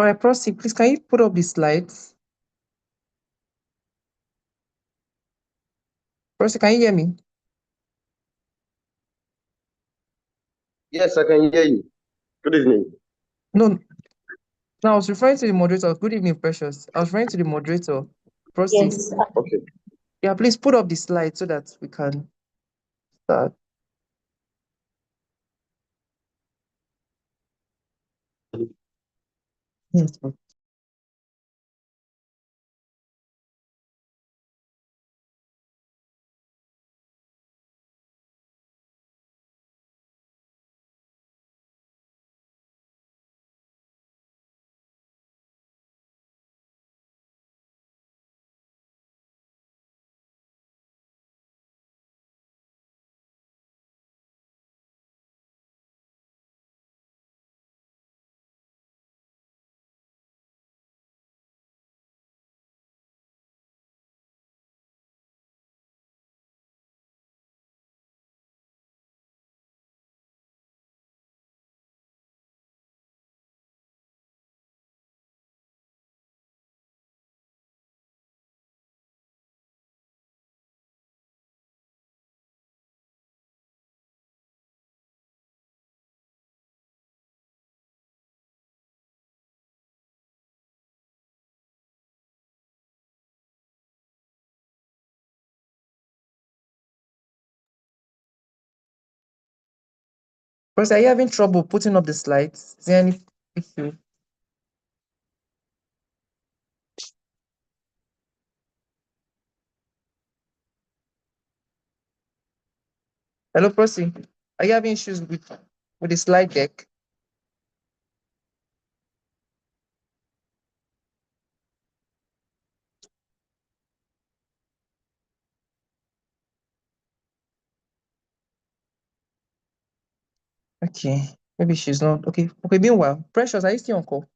All right, Prosy, please can you put up the slides? Prosy, can you hear me? Yes, I can hear you. Good evening. No, no, I was referring to the moderator. Good evening, Precious. I was referring to the moderator. Prosy. Yes. Okay. Yeah, please put up the slide so that we can start. Yes. Prosy, are you having trouble putting up the slides? Is there any issue? Hello, Prosy. Are you having issues with the slide deck? Okay, maybe she's not. Okay, okay. Meanwhile, Precious, are you still on call?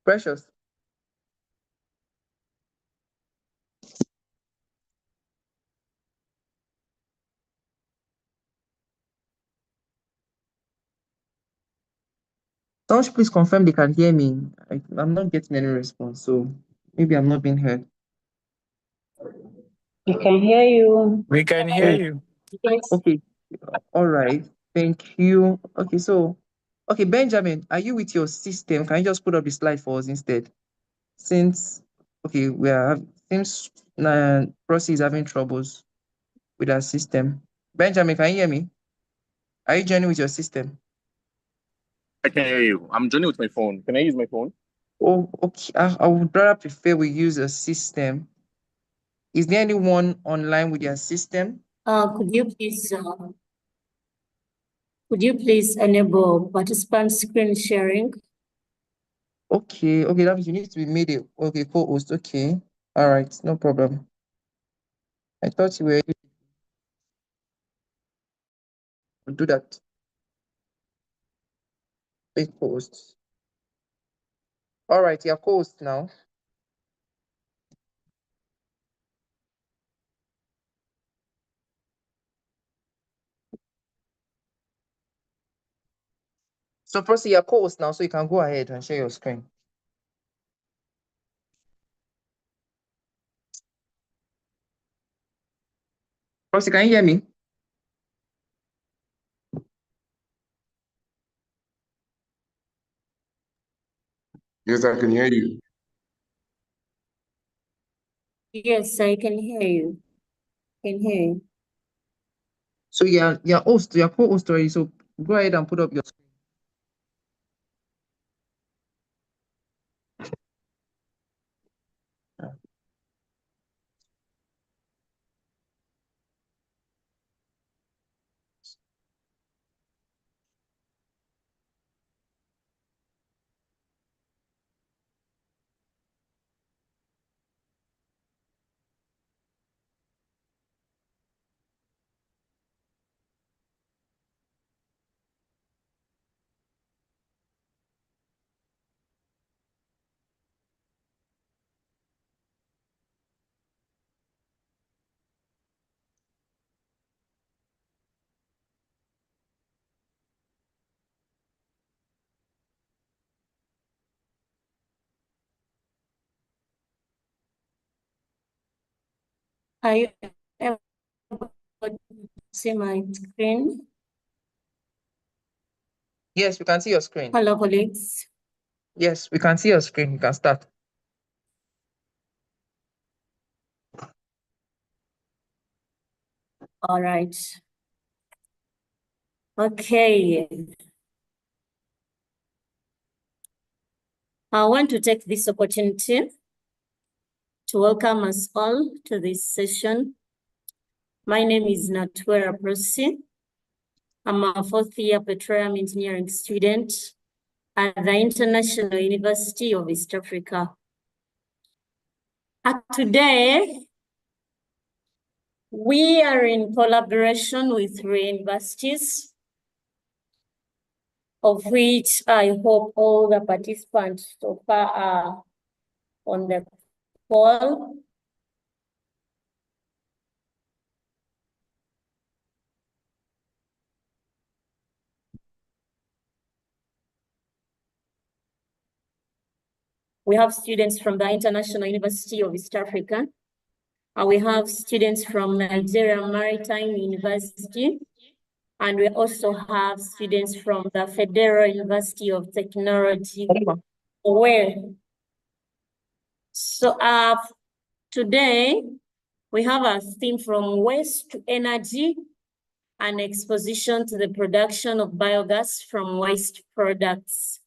Precious. Someone should please confirm they can hear me. I'm not getting any response, so maybe I'm not being heard. We can hear you. We can hear you. Yes. Okay, all right. Thank you. Okay, so, okay, Benjamin, are you with your system? Can you just put up the slide for us instead? Since, okay, since Prosy is having troubles with our system. Benjamin, can you hear me? Are you joining with your system? I can hear you. I'm joining with my phone. Can I use my phone? Oh, okay. I would rather prefer we use a system. Is there anyone online with your system? Could you please enable participant screen sharing? Okay, okay, that means you need to be made a co-host. Okay, all right, no problem. I thought you were able to do that. Big co-host. All right, you're co-host now. So Prosy, you're co-host now, so you can go ahead and share your screen. Prosy, can you hear me? Yes, I can hear you. Yes, I can hear you. Can hear you. So you're co-host already. So go ahead and put up your screen. Are you able to see my screen? Yes, we can see your screen. Hello, colleagues. Yes, we can see your screen. You can start. All right. Okay. I want to take this opportunity to welcome us all to this session. My name is Natwera Prosi. I'm a fourth-year petroleum engineering student at the International University of East Africa. Today, we are in collaboration with three universities, of which I hope all the participants so far are on the call. We have students from the International University of East Africa. We have students from Nigeria Maritime University. And we also have students from the Federal University of Technology. Where? So today, we have a theme from waste to energy, an exposition to the production of biogas from waste products,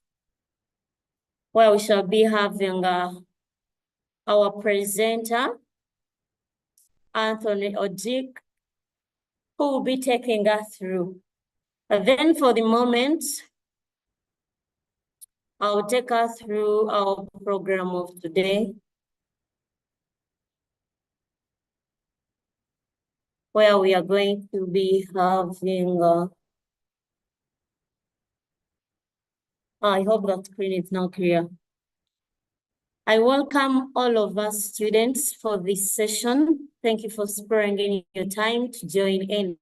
where we shall be having our presenter, Anthony Ojik, who will be taking us through. Then for the moment, I'll take us through our program of today, where we are going to be having, I hope that screen is now clear. I welcome all of us students for this session. Thank you for sparing in your time to join in.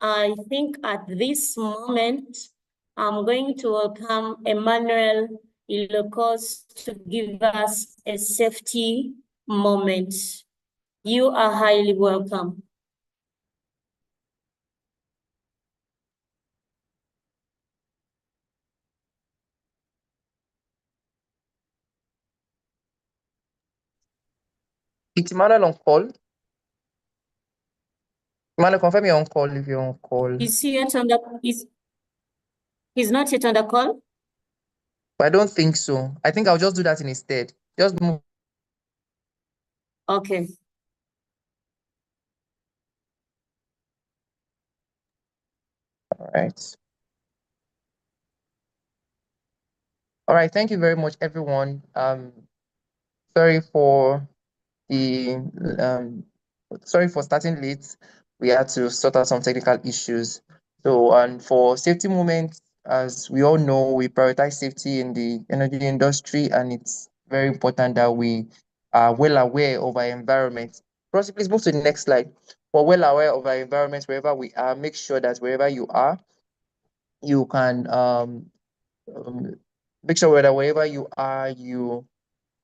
I think at this moment, I'm going to welcome Emmanuel Ilokos to give us a safety moment. You are highly welcome. It's Emmanuel on call. Emmanuel, confirm you're on call if you're on call. Is he yet on the, he's not yet on the call? But I don't think so. I think I'll just do that instead. Just move. Okay. All right. All right. Thank you very much, everyone. Sorry for the sorry for starting late. We had to sort out some technical issues. So, and for safety moments, as we all know, we prioritize safety in the energy industry, and it's very important that we are well aware of our environment. Rosie, please move to the next slide. We're well aware of our environment wherever we are. Make sure that wherever you are, you can make sure that wherever you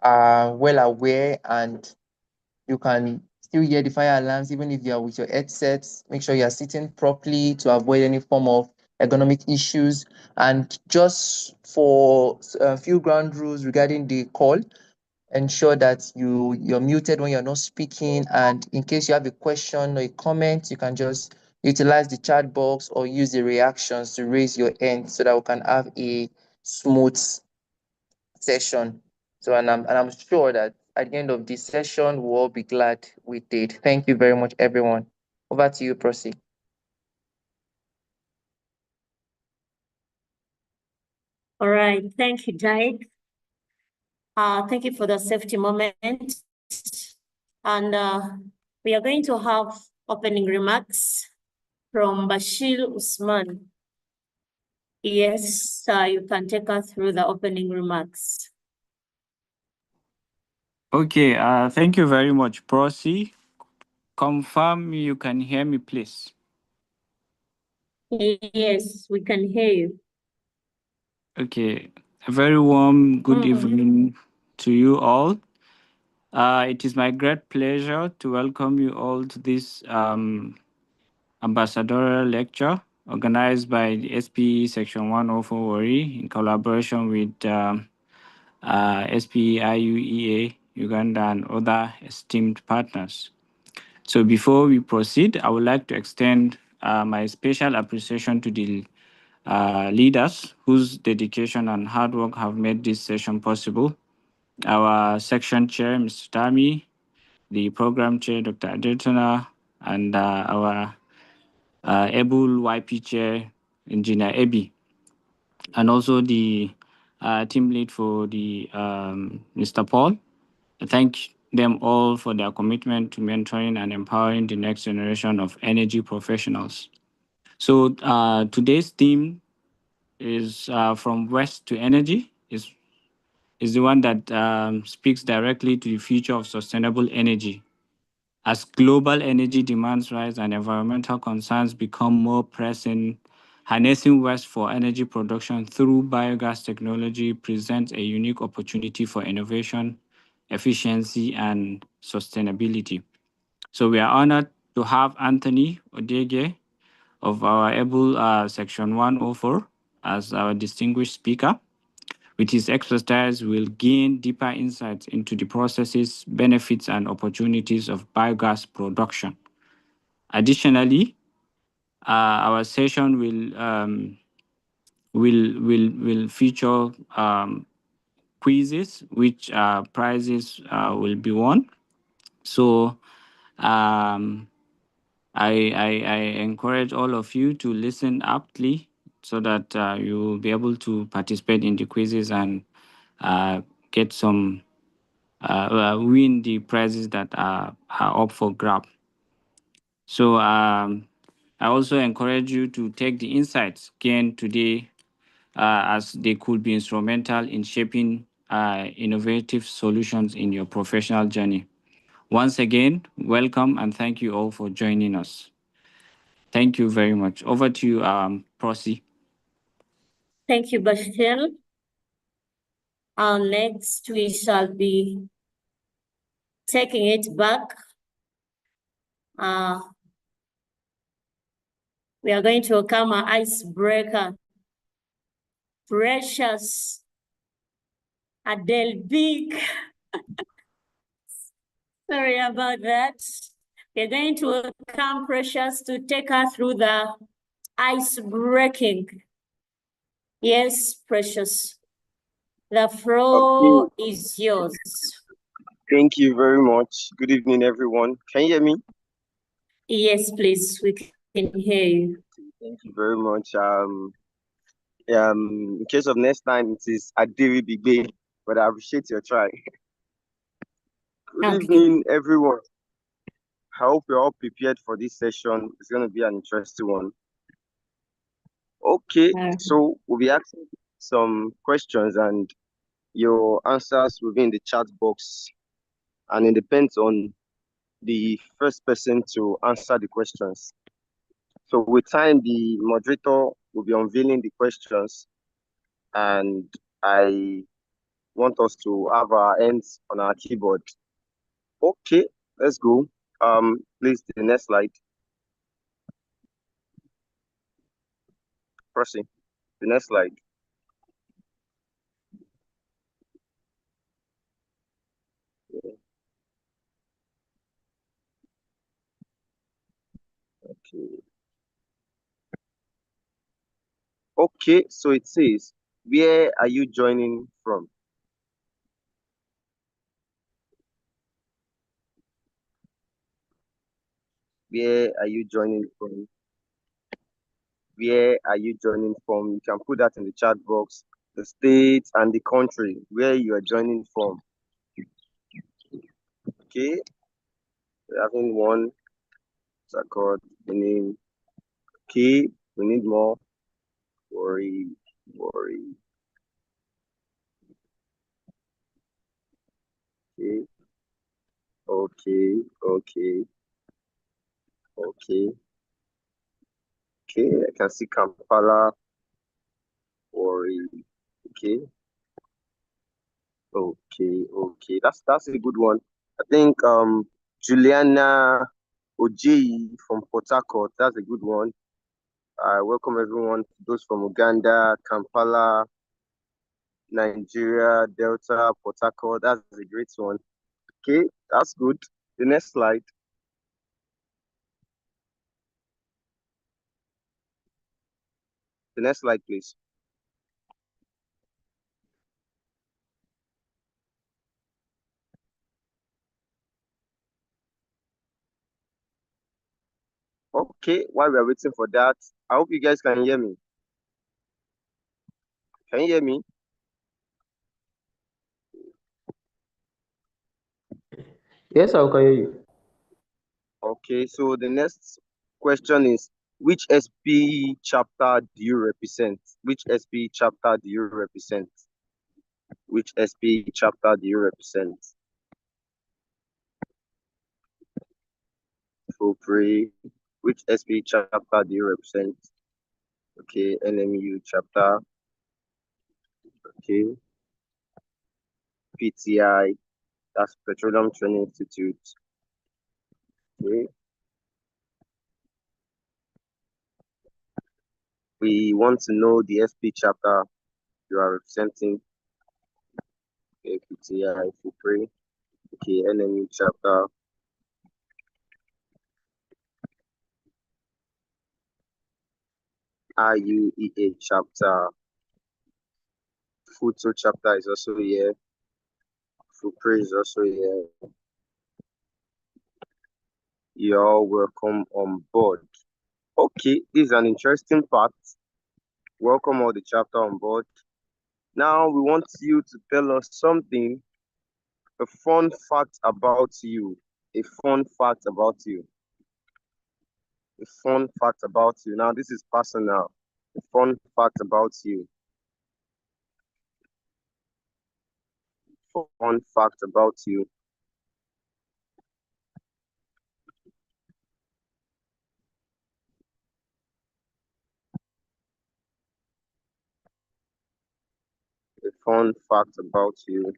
are well aware and you can still hear the fire alarms even if you are with your headsets. Make sure you are sitting properly to avoid any form of ergonomic issues. And just for a few ground rules regarding the call, ensure that you're muted when you're not speaking. And in case you have a question or a comment, you can just utilize the chat box or use the reactions to raise your hand so that we can have a smooth session. So, and I'm sure that at the end of this session, we'll all be glad we did. Thank you very much, everyone. Over to you, Prosi. All right, thank you, Jake. Thank you for the safety moment. And we are going to have opening remarks from Bashir Usman. Yes, you can take us through the opening remarks. Okay, thank you very much, Prosi. Confirm you can hear me, please. Yes, we can hear you. Okay, a very warm good evening to you all. It is my great pleasure to welcome you all to this ambassadorial lecture organized by the SPE Section 104 WARI in collaboration with SPE IUEA, Uganda, and other esteemed partners. So before we proceed, I would like to extend my special appreciation to the leaders whose dedication and hard work have made this session possible. Our section chair, Mr. Tami, the program chair, Dr. Adetona, and our able YP chair, Engineer Ebi, and also the team lead for the Mr. Paul. I thank them all for their commitment to mentoring and empowering the next generation of energy professionals. So today's theme is from waste to energy, is the one that speaks directly to the future of sustainable energy. As global energy demands rise and environmental concerns become more pressing, harnessing waste for energy production through biogas technology presents a unique opportunity for innovation, efficiency, and sustainability. So we are honored to have Anthony Odege of our able Section 104 as our distinguished speaker. With his expertise, we'll gain deeper insights into the processes, benefits, and opportunities of biogas production. Additionally, our session will feature quizzes, which prizes will be won. So I encourage all of you to listen aptly so that you will be able to participate in the quizzes and get some win the prizes that are up for grab. So I also encourage you to take the insights gained today as they could be instrumental in shaping innovative solutions in your professional journey. Once again, welcome and thank you all for joining us. Thank you very much. Over to you, Prosi. Thank you, Bashir. Next, we shall be taking it back. We are going to welcome our icebreaker, Precious Adele Big. Sorry about that. We're going to welcome Precious to take us through the ice breaking. Yes, Precious. The floor is yours. Thank you very much. Good evening, everyone. Can you hear me? Yes, please. We can hear you. Thank you very much. In case of next time, it is Adiri Bigbe, but I appreciate your try. Good evening, everyone. I hope you're all prepared for this session. It's going to be an interesting one. Okay, so we'll be asking some questions and your answers will be in the chat box. And it depends on the first person to answer the questions. So with time, the moderator will be unveiling the questions, and I want us to have our hands on our keyboard. Okay, let's go. Please, the next slide. Proceed. The next slide. Okay. Okay, so it says, where are you joining from? Where are you joining from? Where are you joining from? You can put that in the chat box. The state and the country where you are joining from. Okay, we're having one. Record the name. Okay, we need more. Worry. Okay. Okay, I can see Kampala. Worry. Okay. That's a good one. I think Juliana Ojeyi from Port Harcourt. That's a good one. I welcome everyone, those from Uganda, Kampala, Nigeria, Delta, Port Harcourt. That's a great one. Okay, that's good. The next slide. The next slide, please. Okay, while we are waiting for that, I hope you guys can hear me. Can you hear me? Yes, I can hear you. Okay, so the next question is, which SP chapter do you represent? Which SP chapter do you represent? Which SP chapter do you represent? So pray. Which SP chapter do you represent? Okay, NMU chapter. Okay, PTI, that's Petroleum Training Institute. Okay. We want to know the SP chapter you are representing. Okay, PTI, pray. Okay, NMU chapter. IUEA chapter. Photo chapter is also here. Fupre is also here. You're welcome on board. Okay, this is an interesting part. Welcome all the chapter on board. Now we want you to tell us something, a fun fact about you. A fun fact about you. A fun fact about you. Now this is personal. A fun fact about you. Fun fact about you. A fun fact about you.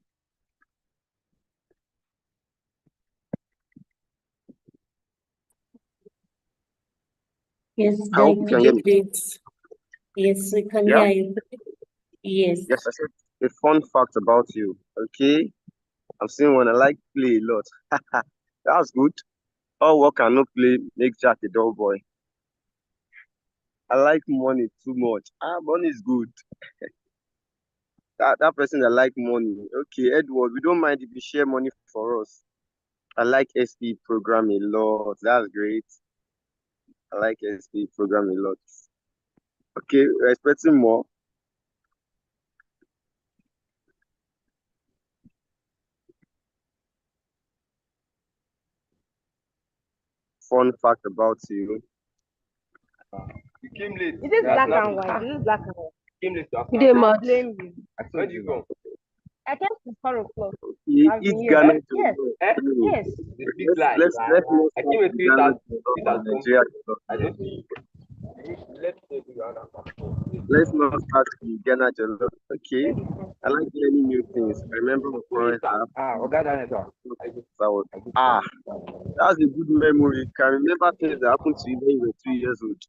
Yes, I hope you can hear me. please. Yes, we can Yeah? hear you. Yes. Yes, I said a fun fact about you. Okay. I'm saying when I like play a lot. That's good. All work and no play make Jack a dull boy. I like money too much. Money is good. That person that like money. Okay, Edward, we don't mind if you share money for us. I like SP program a lot. That's great. I like SP program a lot. Okay, we're expecting more. Fun fact about you. You came late. It is black and white. It is black and white. You came late. You did mad. Blame you. Where do you come? I came to 4 o'clock. He I've been eats here. Ghana. Yes. Yes. The big lie. Let's not I came start with with 3,000. Ghana Nigeria. I don't see you. Let's say you are not. Let's not start with Ghana Jollof. Okay. I like learning new things. I remember my parents have that's a good memory. You can remember things that happened to you when you were 2 years old.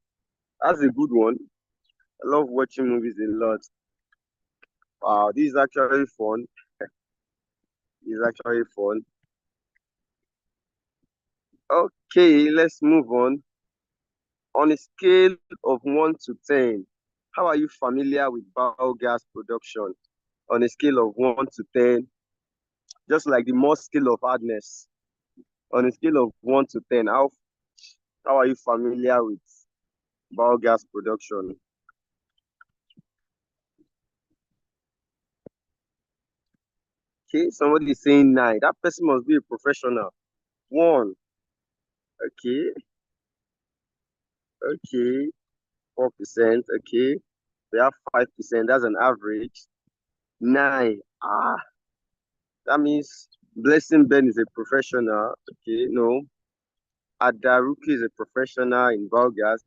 That's a good one. I love watching movies a lot. Wow, this is actually fun. This is actually fun. Okay, let's move on. On a scale of 1 to 10, how are you familiar with biogas production? On a scale of 1 to 10, just like the more scale of hardness. On a scale of 1 to 10, how are you familiar with biogas production? Okay, somebody is saying 9. That person must be a professional. 1. Okay. Okay. 4%. Okay. We have 5%. That's an average. 9. That means Blessing Ben is a professional. Okay, no. Adaruki is a professional in biogas.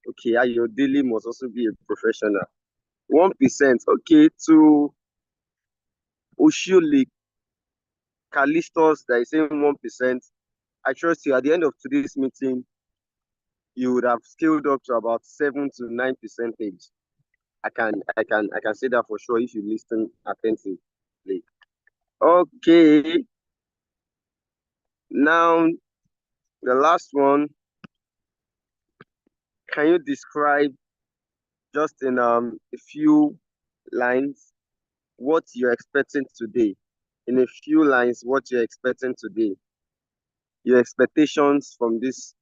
Okay, Ayodele must also be a professional. 1%. Okay, to Oshiole Callistus that is saying 1%. I trust you at the end of today's meeting, you would have scaled up to about 7 to 9%. I can say that for sure if you listen attentively. Okay. Now the last one. Can you describe just in a few lines what you're expecting today? In a few lines, what you're expecting today? Your expectations from this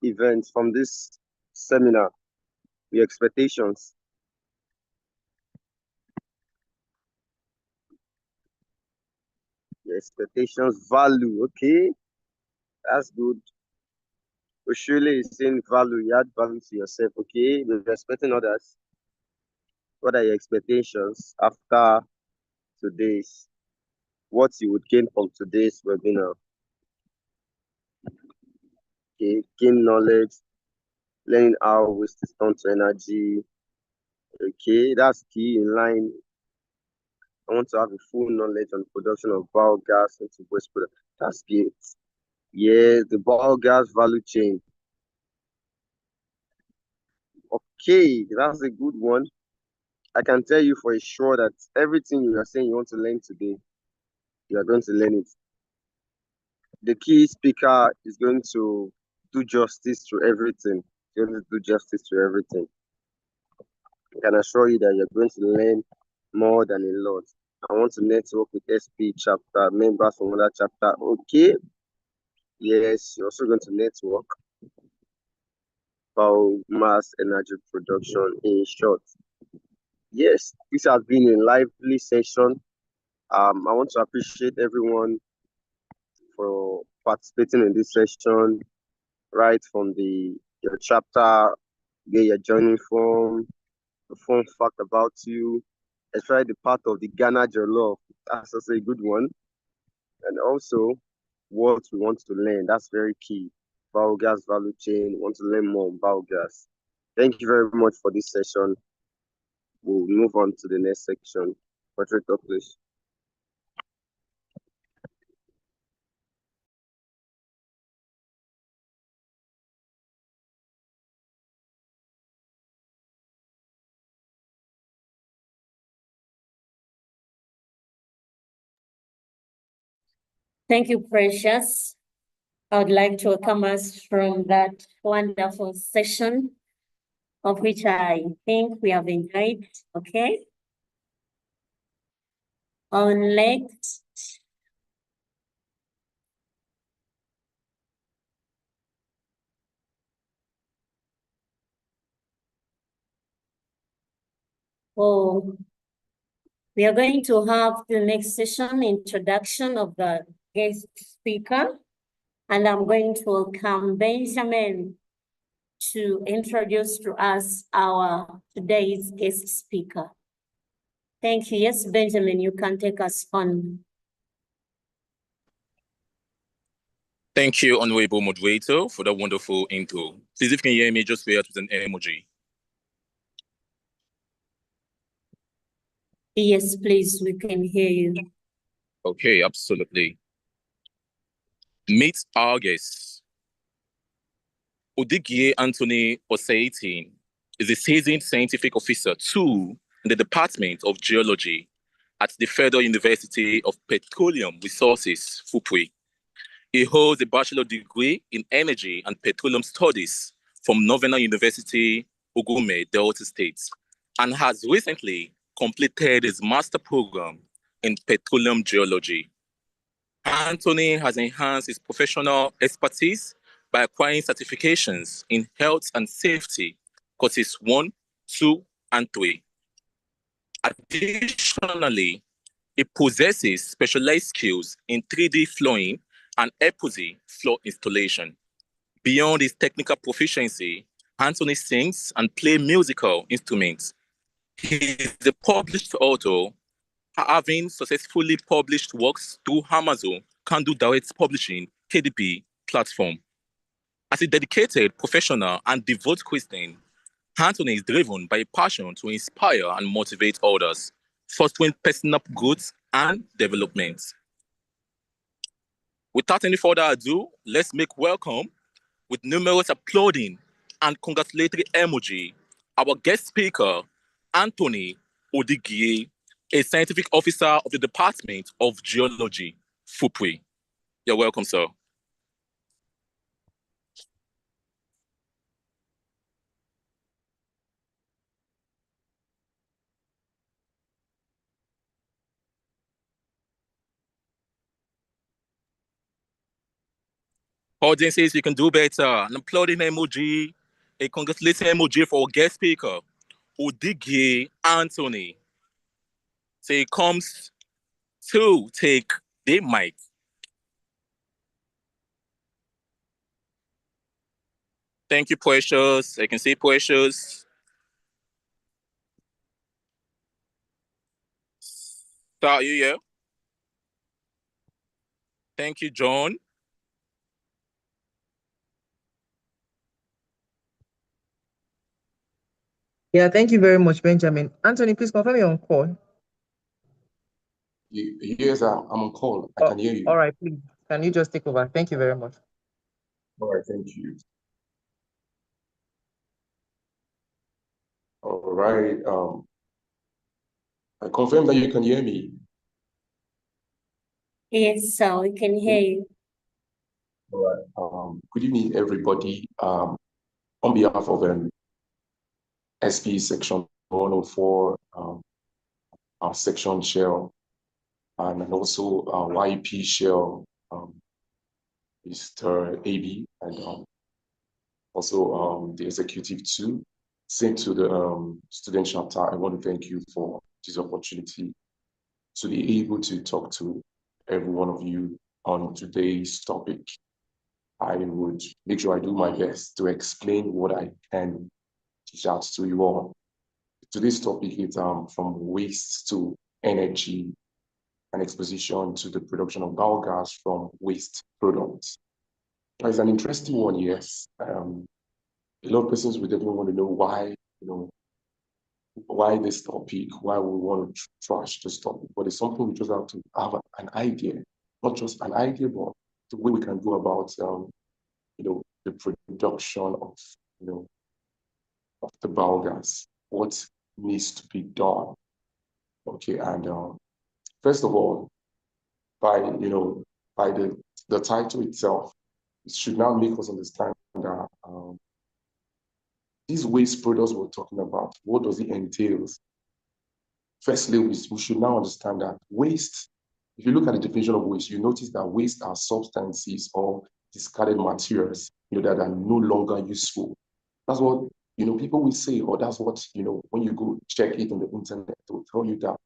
event, from this seminar, your expectations. Your expectations, value, okay, that's good. Usually is saying value, you add value to yourself, okay, you're expecting others. What are your expectations after today's, what you would gain from today's webinar? Okay, gain knowledge, learning how waste is turned to energy. Okay, that's key in line. I want to have a full knowledge on production of biogas into waste product. That's good. Yes, the biogas value chain. Okay, that's a good one. I can tell you for sure that everything you are saying you want to learn today, you are going to learn it. The key speaker is going to do justice to everything. He's going to do justice to everything. I can assure you that you're going to learn more than a lot. I want to network with SP chapter members from other chapter. Okay. Yes, you're also going to network biomass energy production in short. Yes, this has been a lively session. I want to appreciate everyone for participating in this session, right from your chapter, where you're joining from, the fun fact about you, especially the part of the Ghana Jollof. That's also a good one. And also what we want to learn. That's very key. Biogas value chain. We want to learn more on biogas. Thank you very much for this session. We'll move on to the next section. Patrick, please. Thank you, Precious. I would like to welcome us from that wonderful session of which I think we have enjoyed. Okay. On next. Oh, we are going to have the next session, introduction of the guest speaker. And I'm going to welcome Benjamin to introduce to us our today's guest speaker. Thank you. Yes, Benjamin, you can take us on. Thank you, Honorable Moderator, for the wonderful intro. Please, if you can hear me, just react with an emoji. Yes, please, we can hear you. Okay, absolutely. Meet our guest. Odigie Anthony Oseitin is a seasoned scientific officer 2 in the Department of Geology at the Federal University of Petroleum Resources, Fupui. He holds a bachelor's degree in energy and petroleum studies from Northern University, Ugume, Delta State, and has recently completed his master program in petroleum geology. Anthony has enhanced his professional expertise by acquiring certifications in health and safety, courses 1, 2, and 3. Additionally, he possesses specialized skills in 3D flooring and epoxy floor installation. Beyond his technical proficiency, Anthony sings and plays musical instruments. He is a published author, having successfully published works through Amazon Kindle Direct Publishing KDP platform. As a dedicated professional and devout Christian, Anthony is driven by a passion to inspire and motivate others, fostering personal growth and development. Without any further ado, let's make welcome with numerous applauding and congratulatory emoji our guest speaker, Anthony Odigie, a scientific officer of the Department of Geology, FUPWI. You're welcome, sir. Audiences, you can do better. An applauding emoji, a congratulatory emoji for our guest speaker, Odigie Anthony. So he comes to take the mic. Thank you, Precious. I can see Precious. Are you here? Thank you, John. Yeah, thank you very much, Benjamin. Anthony, please confirm you're on call. Yes, I'm on call. I can hear you. All right, please. Can you just take over? Thank you very much. All right, thank you. All right. I confirm that you can hear me. Yes, sir, we can hear you. All right. Good evening, everybody. On behalf of SP Section 104, our section shell, and also YP shell, Mr. AB, and also the executive too. Sent to the student chapter, I want to thank you for this opportunity to be able to talk to every one of you on today's topic. I would make sure I do my best to explain what I can teach out to you all. Today's topic is from waste to energy, an exposition to the production of biogas from waste products. It's an interesting one, yes. A lot of persons would definitely want to know why, why this topic, why we want to trash this topic. But it's something we just have to have an idea, not just an idea, but the way we can go about, the production of, of the biogas, what needs to be done. Okay, and first of all, by the title itself, it should now make us understand that these waste products we're talking about, what does it entail? Firstly, we should now understand that waste, if you look at the definition of waste, you notice that waste are substances or discarded materials that are no longer useful. That's what people will say, or that's what when you go check it on the internet, it will tell you that.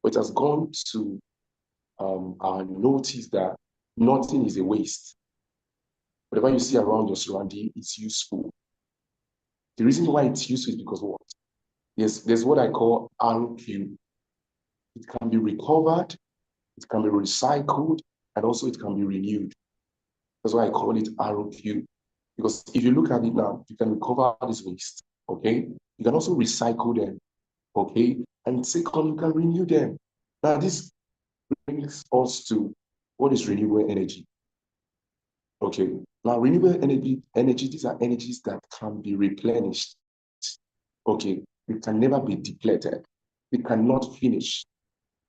But it has gone to our notice that nothing is a waste. Whatever you see around your surrounding is useful. The reason why it's useful is because what? There's what I call RQ. It can be recovered, it can be recycled, and also it can be renewed. That's why I call it RQ. Because if you look at it now, you can recover this waste, okay? You can also recycle them, okay? And second, you can renew them. Now, this brings us to what is renewable energy. Okay, now renewable energy, these are energies that can be replenished. Okay, it can never be depleted. It cannot finish.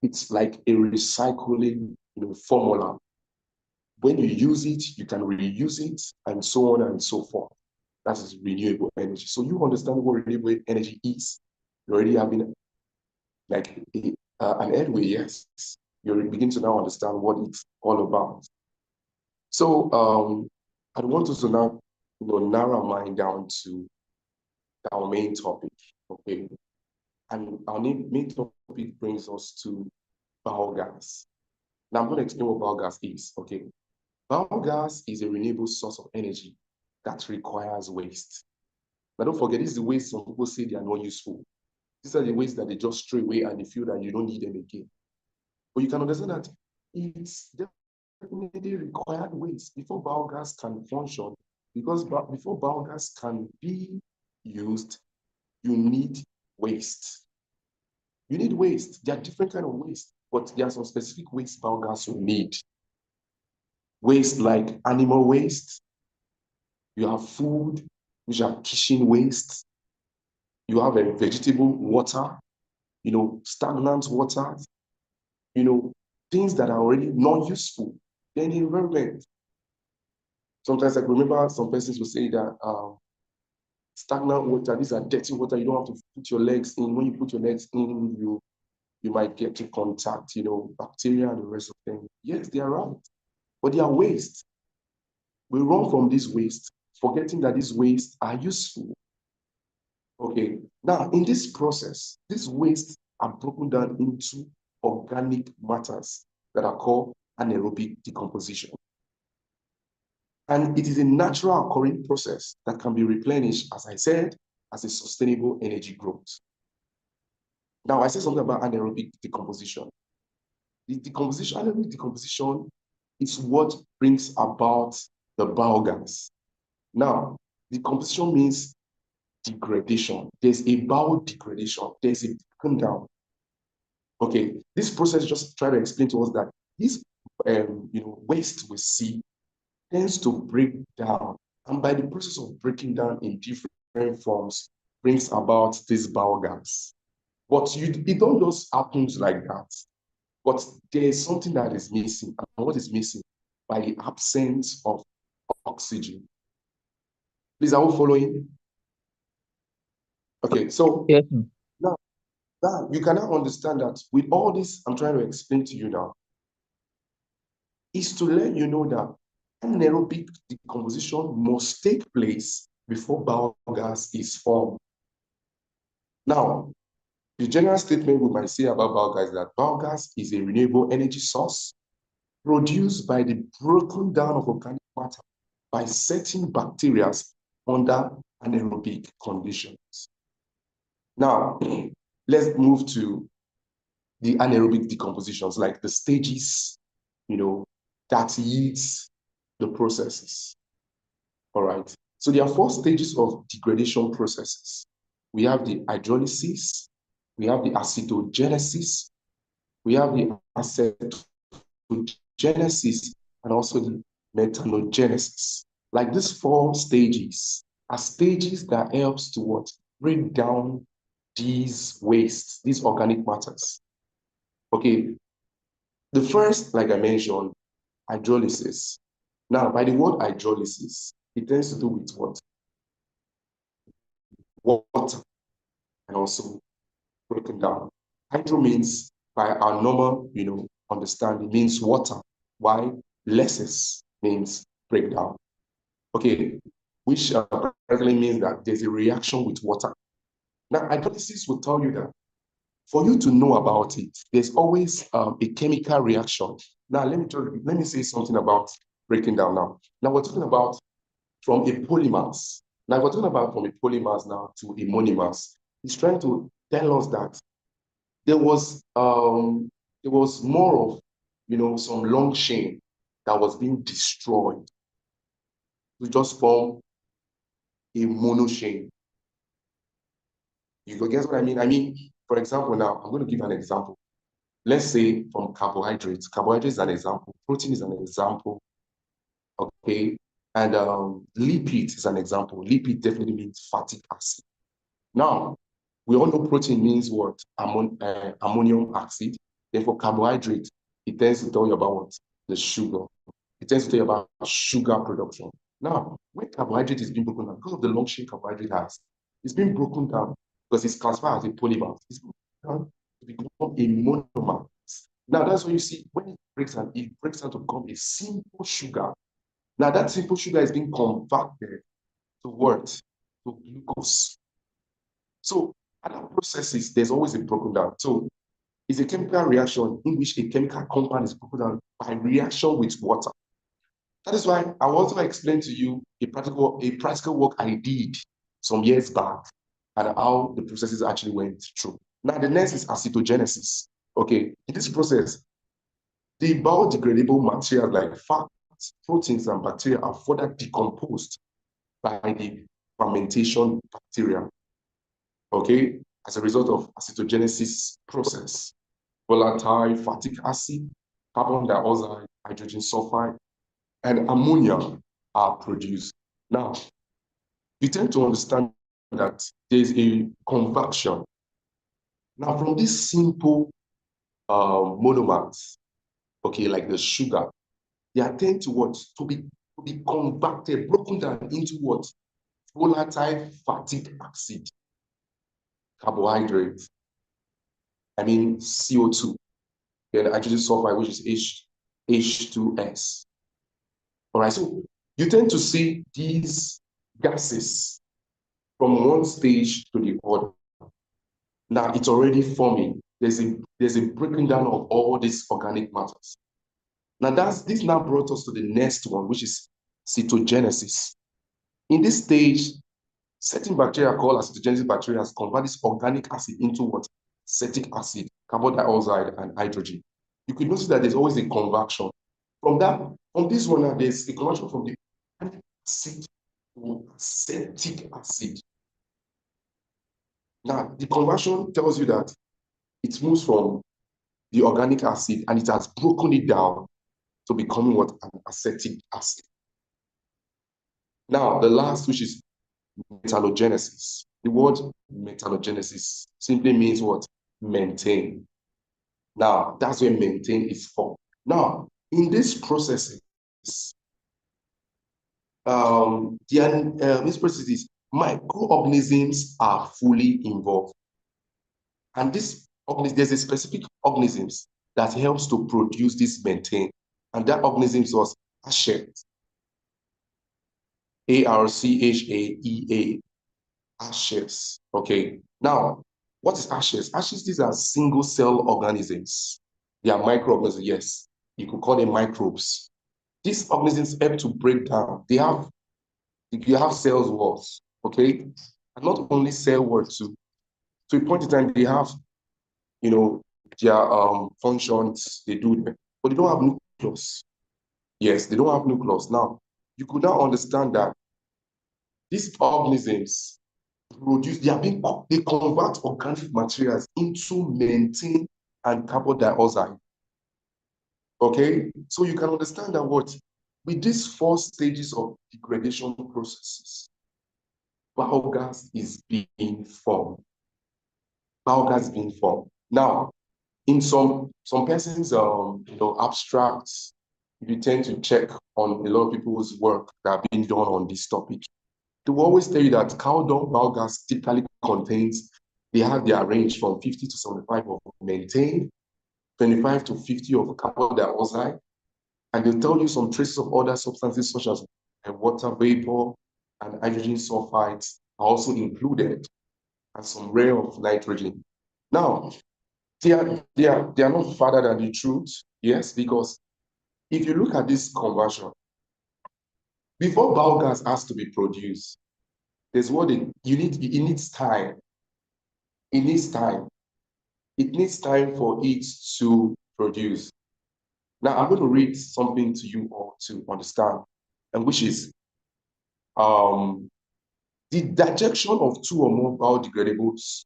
It's like a recycling formula. When you use it, you can reuse it, and so on and so forth. That is renewable energy. So you understand what renewable energy is. You're already having like an headway, yes. You're beginning to now understand what it's all about. So I want us to now narrow our mind down to our main topic, okay? And our main topic brings us to biogas. Now I'm going to explain what biogas is, okay? Biogas is a renewable source of energy that requires waste. Now don't forget, this is the waste some people say they are not useful. These are the waste that they just throw away and they feel that you don't need them again. But you can understand that it's definitely required waste before biogas can function, because before biogas can be used, you need waste. You need waste. There are different kinds of waste, but there are some specific waste biogas will need. waste like animal waste. You have food, which are kitchen waste. You have a vegetable water, stagnant water, things that are already not useful in the environment. Sometimes I remember some persons will say that stagnant water, these are dirty water, you don't have to put your legs in. When you put your legs in, you might get to contact, bacteria and the rest of them. Yes, they are right, but they are waste. We run from this waste, forgetting that these wastes are useful. Okay, now in this process, these wastes are broken down into organic matters that are called anaerobic decomposition. And it is a natural occurring process that can be replenished, as I said, as a sustainable energy growth. Now, I said something about anaerobic decomposition. Anaerobic decomposition is what brings about the biogas. Now, decomposition means degradation. There's a biodegradation. There's a breaking down. Okay, this process just try to explain to us that this waste we see tends to break down, and by the process of breaking down in different forms brings about this biogas. But it don't just happen like that. But there is something that is missing, and what is missing? By the absence of oxygen. Please, are you following? Okay, so Yes. now you cannot understand that with all this I'm trying to explain to you now, is to let you know that anaerobic decomposition must take place before biogas is formed. Now, the general statement we might say about biogas is that biogas is a renewable energy source produced by the broken down of organic matter by certain bacteria under anaerobic conditions. Now, let's move to the anaerobic decompositions, like the stages, that leads the processes. All right. So there are 4 stages of degradation processes. We have the hydrolysis, we have the acidogenesis, we have the acetogenesis, and also the methanogenesis. Like these 4 stages are stages that helps to what? Break down these wastes, these organic matters. Okay. The first, like I mentioned, hydrolysis. Now, by the word hydrolysis, it tends to do with what? Water, and also broken down. Hydro means, by our normal, understanding, means water. Why? Lysis means breakdown. Okay, which practically means that there's a reaction with water. Now, hydrolysis will tell you that for you to know about it, there's always a chemical reaction. Now, let me say something about breaking down now. Now, we're talking about from a polymers. Now, we're talking about from a polymers now to a monomers. It's trying to tell us that there was more of, some long chain that was being destroyed to just form a mono chain. You guess what I mean? I mean, for example, now I'm going to give an example. Let's say from carbohydrates. Carbohydrates is an example. Protein is an example. Okay. And lipid is an example. Lipid definitely means fatty acid. Now, we all know protein means what? Ammonium acid. Therefore, carbohydrate, it tends to tell you about what? The sugar. It tends to tell you about sugar production. Now, when carbohydrate is being broken down, because of the long chain carbohydrate has, it's been broken down because it's classified as a polymer. It's broken down to become a monomer. Now, that's what you see when it breaks down to become a simple sugar. Now, that simple sugar is being converted to what? To glucose. So, at that processes, there's always a broken down. So, it's a chemical reaction in which a chemical compound is broken down by reaction with water. That is why I want to explain to you a practical work I did some years back and how the processes actually went through. Now, the next is acetogenesis. Okay, in this process, the biodegradable materials like fats, proteins, and bacteria are further decomposed by the fermentation bacteria. Okay, as a result of acetogenesis process, volatile fatty acid, carbon dioxide, hydrogen sulfide, and ammonia are produced. Now, you tend to understand that there's a convection. Now, from these simple monomers, okay, like the sugar, they tend to what? To be converted, broken down into what? Volatile fatty acid, carbohydrates, CO2, then hydrogen sulfide, which is H2S. All right, so you tend to see these gases from one stage to the other. Now it's already forming. There's a breaking down of all these organic matters. Now this now brought us to the next one, which is cytogenesis. In this stage, certain bacteria called cytogenesis bacteria has converted this organic acid into what? Acetic acid, carbon dioxide, and hydrogen. You could notice that there's always a conversion. From this one now, there's a conversion from the acid to acetic acid. Now, the conversion tells you that it moves from the organic acid and it has broken it down to becoming what? An acetic acid. Now, the last, which is metallogenesis. The word metallogenesis simply means what? Maintain. Now, that's where maintain is formed. Now, in this processes, microorganisms are fully involved. And there's a specific organisms that helps to produce this maintain. And that organisms was ashes. ARCHAEA, ashes. Okay. Now, what is ashes? Ashes, these are single cell organisms. They are microorganisms, yes. You could call them microbes. These organisms help to break down. You have cell walls, okay? And not only cell walls too. To a point in time, they have, their functions, they do them, but they don't have nucleus. Yes, they don't have nucleus. Now, you could now understand that these organisms they convert organic materials into methane and carbon dioxide. Okay, so you can understand that with these 4 stages of degradation processes, biogas is being formed. Biogas is being formed. Now, in some persons, abstracts, you tend to check on a lot of people's work that have been done on this topic. They will always tell you that cow dung biogas typically contains, they have their range from 50 to 75 of methane, 25 to 50 of carbon dioxide, and they'll tell you some traces of other substances such as water vapor and hydrogen sulfides are also included, and some rare of nitrogen. Now, they are not further than the truth, yes, because if you look at this conversion, before biogas has to be produced, there's it needs time. It needs time. It needs time for it to produce. Now, I'm going to read something to you all to understand, and which is the digestion of 2 or more biodegradables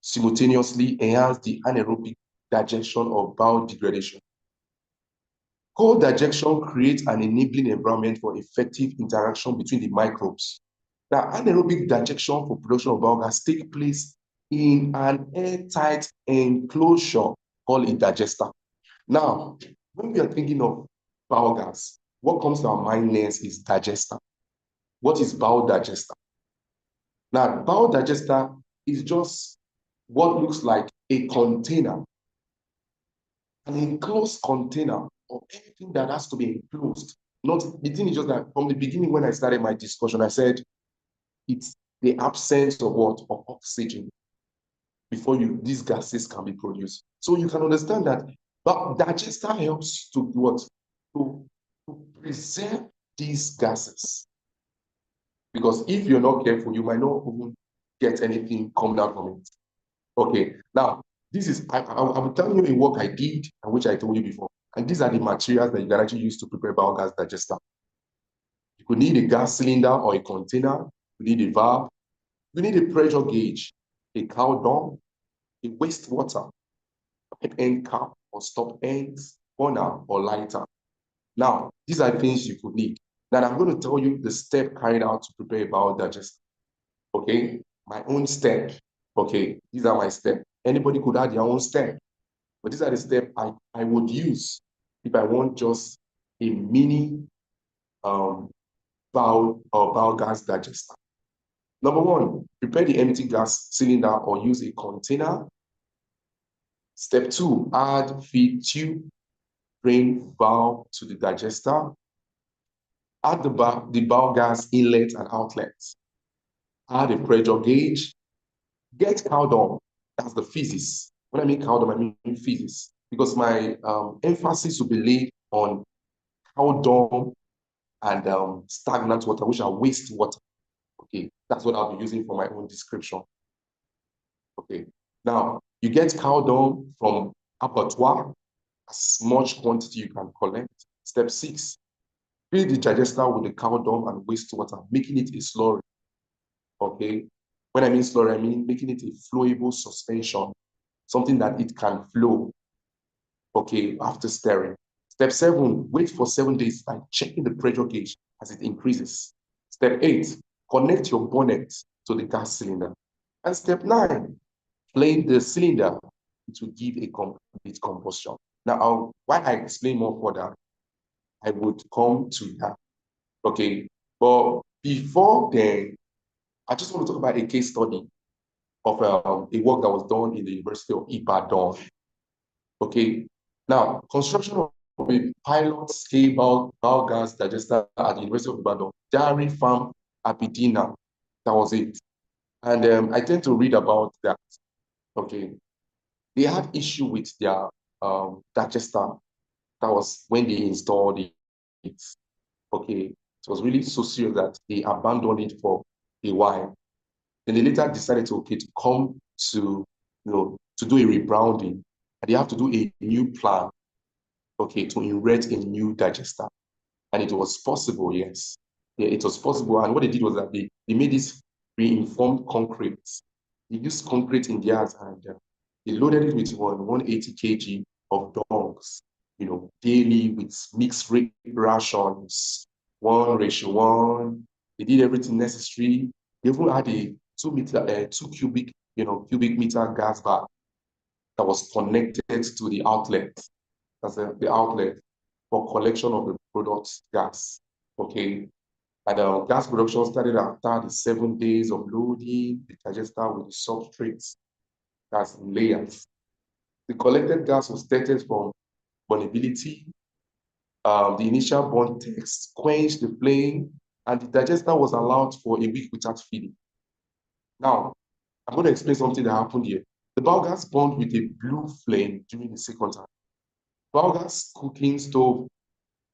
simultaneously enhance the anaerobic digestion of biodegradation. Cold digestion creates an enabling environment for effective interaction between the microbes. Now, anaerobic digestion for production of biogas takes place in an airtight enclosure called a digester. Now, when we are thinking of biogas, what comes to our mind next is digester. What is biodigester? Now, biodigester is just what looks like a container, an enclosed container of anything that has to be enclosed. Not the thing is just that from the beginning when I started my discussion, I said it's the absence of what? Of oxygen before these gases can be produced. So you can understand that but digester helps to what? To preserve these gases. Because if you're not careful, you might not even get anything coming out from it. Okay, now this is I'm telling you a work I did and which I told you before. And these are the materials that you can actually use to prepare biogas digester. You could need a gas cylinder or a container, you need a valve, you need a pressure gauge, a cow dung, a wastewater, pipe end cap or stop ends, burner or lighter. Now, these are things you could need. Now, I'm going to tell you the step carried out to prepare a biodigester. Okay, my own step. Okay, these are my steps. Anybody could add their own step, but these are the steps I would use if I want just a mini biogas digester. Number one, prepare the empty gas cylinder or use a container. Step two, add feed tube, drain valve to the digester. Add the biogas inlet and outlet. Add a pressure gauge. Get cow dung. That's the physics. When I mean cow dung, I mean physics. Because my emphasis will be laid on cow dung and stagnant water, which are wastewater. Okay, that's what I'll be using for my own description. Okay, now you get cow dung from abattoir, as much quantity you can collect. Step 6, fill the digester with the cow dung and wastewater, making it a slurry. Okay, when I mean slurry, I mean making it a flowable suspension, something that it can flow. Okay, after stirring. Step 7, wait for 7 days by checking the pressure gauge as it increases. Step 8, connect your bonnet to the gas cylinder. And step 9, flame the cylinder. It will give a complete combustion. Now, while I explain more further, I would come to that. Okay, but before then, I just want to talk about a case study of a work that was done in the University of Ibadan. Okay, now construction of a pilot scale biogas digester at the University of Ibadan, dairy farm Abidina. That was it. And I tend to read about that. Okay, they had issue with their digester. That was when they installed it. Okay, it was really so serious that they abandoned it for a while. Then they later decided to come to to do a rebranding, and they have to do a new plan, to erect a new digester. And it was possible, yes. Yeah, it was possible. And what they did was that they made this reinformed concrete. They used concrete in theirs, and they loaded it with 180 kg of dogs, daily with mixed rations, 1:1. They did everything necessary. They even had a 2 cubic meter gas bag that was connected to the outlet. That's the outlet for collection of the product gas. Okay. And gas production started after the 7 days of loading the digester with the substrates, that's layers. The collected gas was tested from vulnerability. The initial burn test quenched the flame, and the digester was allowed for a week without feeding. Now, I'm going to explain something that happened here. The biogas burned with a blue flame during the second time. Biogas cooking stove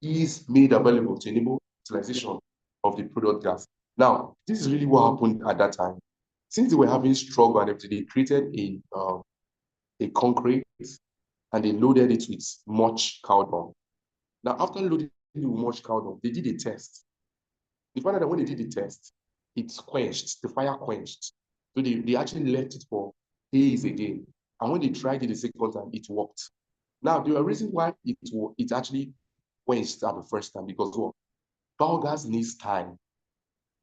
is made available to enable utilization of the product gas. Now, this is really what happened at that time. Since they were having struggle and everything, they created a concrete and they loaded it with much cow dung. Now, after loading it with much cow dung, they did a test. They found out that when they did the test, it's quenched, the fire quenched. So they actually left it for days again. And when they tried it the second time, it worked. Now, there are reasons why it actually quenched at the first time, because what? Biogas needs time.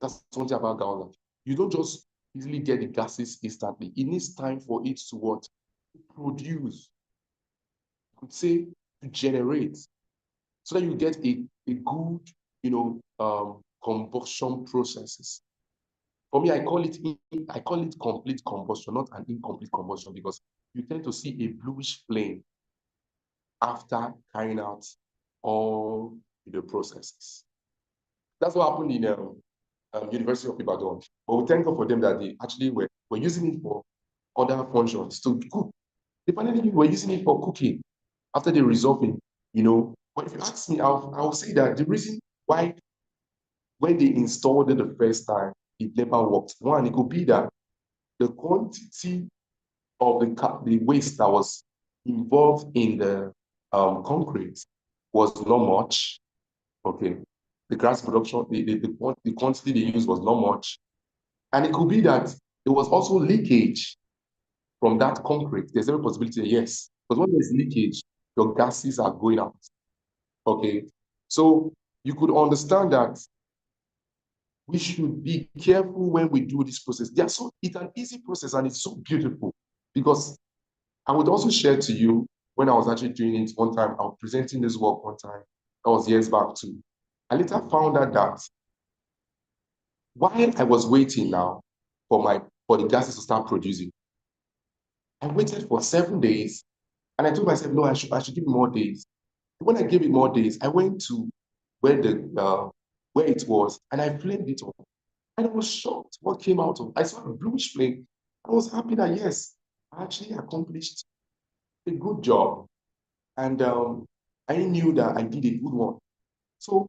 That's something about biogas. You don't just easily get the gases instantly. It needs time for it to what? Produce. You could say to generate, so that you get a good, combustion processes. For me, I call it complete combustion, not an incomplete combustion, because you tend to see a bluish flame after carrying out all the processes. That's what happened in University of Ibadan. But we thank God for them that they actually were using it for other functions to cook. They finally were using it for cooking after they resolving, But if you ask me, I'll say that the reason why when they installed it the first time, it never worked. One, it could be that the quantity of the waste that was involved in the concrete was not much. Okay, the gas production, the quantity they used was not much, and it could be that there was also leakage from that concrete. There's every possibility, yes, because when there's leakage, your gases are going out. Okay, So you could understand that we should be careful when we do this process. It's an easy process and it's so beautiful, because I would also share to you when I was actually doing it one time, I was presenting this work one time, that was years back too. I later found out that while I was waiting now for the gases to start producing, I waited for 7 days and I told myself, no, I should give it more days. When I gave it more days, I went to where it was and I flamed it up. And I was shocked what came out of. I saw a bluish flame. I was happy that yes, I actually accomplished a good job. And I knew that I did a good one. So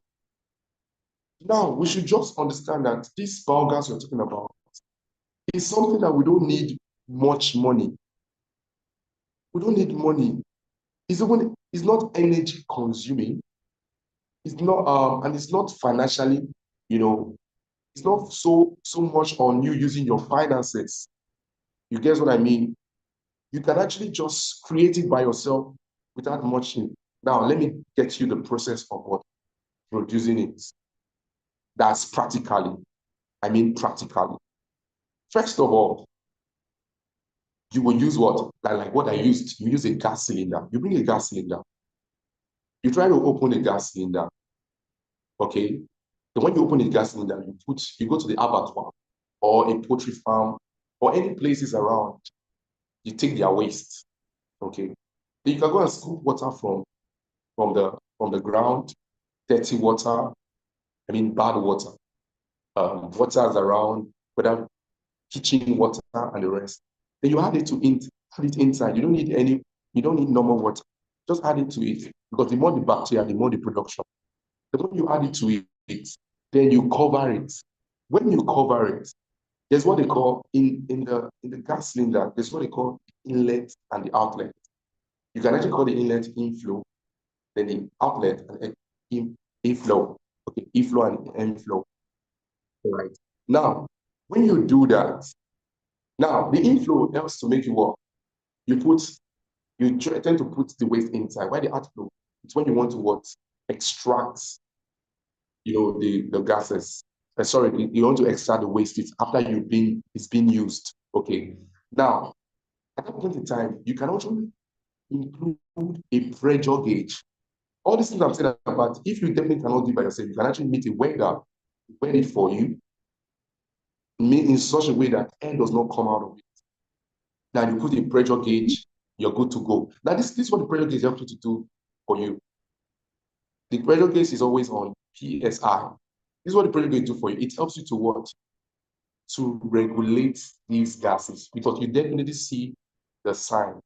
now we should just understand that this biogas we're talking about is something that we don't need much money. We don't need money. It's not energy consuming. It's not and it's not financially, it's not so much on you using your finances. You guess what I mean? You can actually just create it by yourself without much. Now, let me get you the process of what producing it. That's practically. First of all, you will use what? Like what I used. You use a gas cylinder. You bring a gas cylinder. You try to open a gas cylinder. Okay. So when you open a gas cylinder, you go to the abattoir or a poultry farm or any places around. You take their waste. Okay. Then you can go and scoop water from the ground, dirty water, bad water, waters around, whether kitchen water and the rest. Then you add it inside. You don't need normal water. Just add it to it, because the more the bacteria, the more the production. The more you add it to it, then you cover it. When you cover it, there's what they call in the gas cylinder, there's what they call inlet and the outlet. You can actually call the inlet inflow, then the outlet and inflow. Okay, inflow and inflow. All right. Now, when you do that, now the inflow helps to make you what? You tend to put the waste inside. Why the outflow? It's when you want to what? Extract, the gases. Sorry, you want to extract the waste after it's been used. Okay. Now, at that point in time, you can also include a pressure gauge. All these things I'm saying about, if you definitely cannot do it by yourself, you can actually meet a welder, weld it for you, in such a way that air does not come out of it. Now you put a pressure gauge, you're good to go. Now this is what the pressure gauge helps you to do for you. The pressure gauge is always on PSI. This is what the pressure gauge do for you. It helps you to what? To regulate these gases, because you definitely see the sign.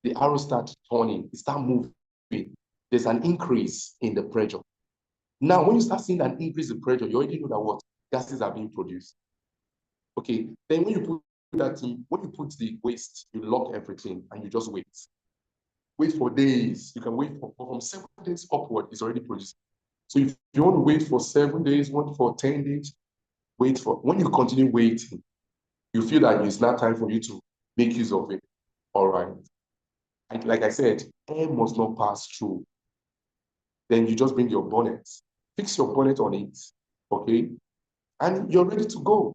The arrow starts turning, it starts moving. There's an increase in the pressure. Now, when you start seeing an increase in pressure, you already know that what? Gases are being produced. Okay, then when you put the waste, you lock everything and you just wait. Wait for days. You can wait from 7 days upward, it's already produced. So if you want to wait for 7 days, wait for 10 days, when you continue waiting, you feel that it's not time for you to make use of it. All right. And like I said, air must not pass through. Then you just bring your bonnet, fix your bonnet on it, okay? And you're ready to go.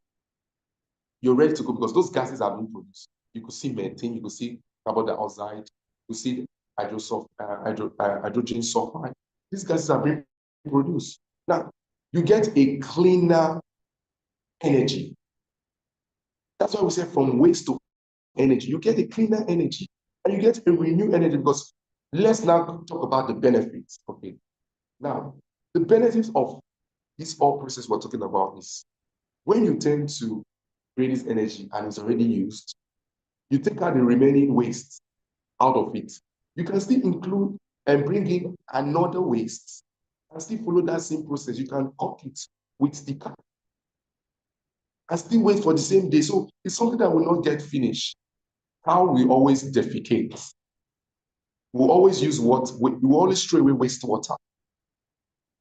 You're ready to go, because those gases are being produced. You could see methane, you could see carbon dioxide, you see hydrogen sulfide. These gases are being produced. Now, you get a cleaner energy. That's why we say from waste to energy. You get a cleaner energy and you get a renewed energy, because let's now talk about the benefits. Okay. Now, the benefits of this whole process we're talking about is when you tend to create this energy and it's already used, you take out the remaining waste out of it. You can still include and bring in another waste and still follow that same process. You can cook it with the car and still wait for the same day. So it's something that will not get finished. How we always defecate. We always use we always throw away wastewater.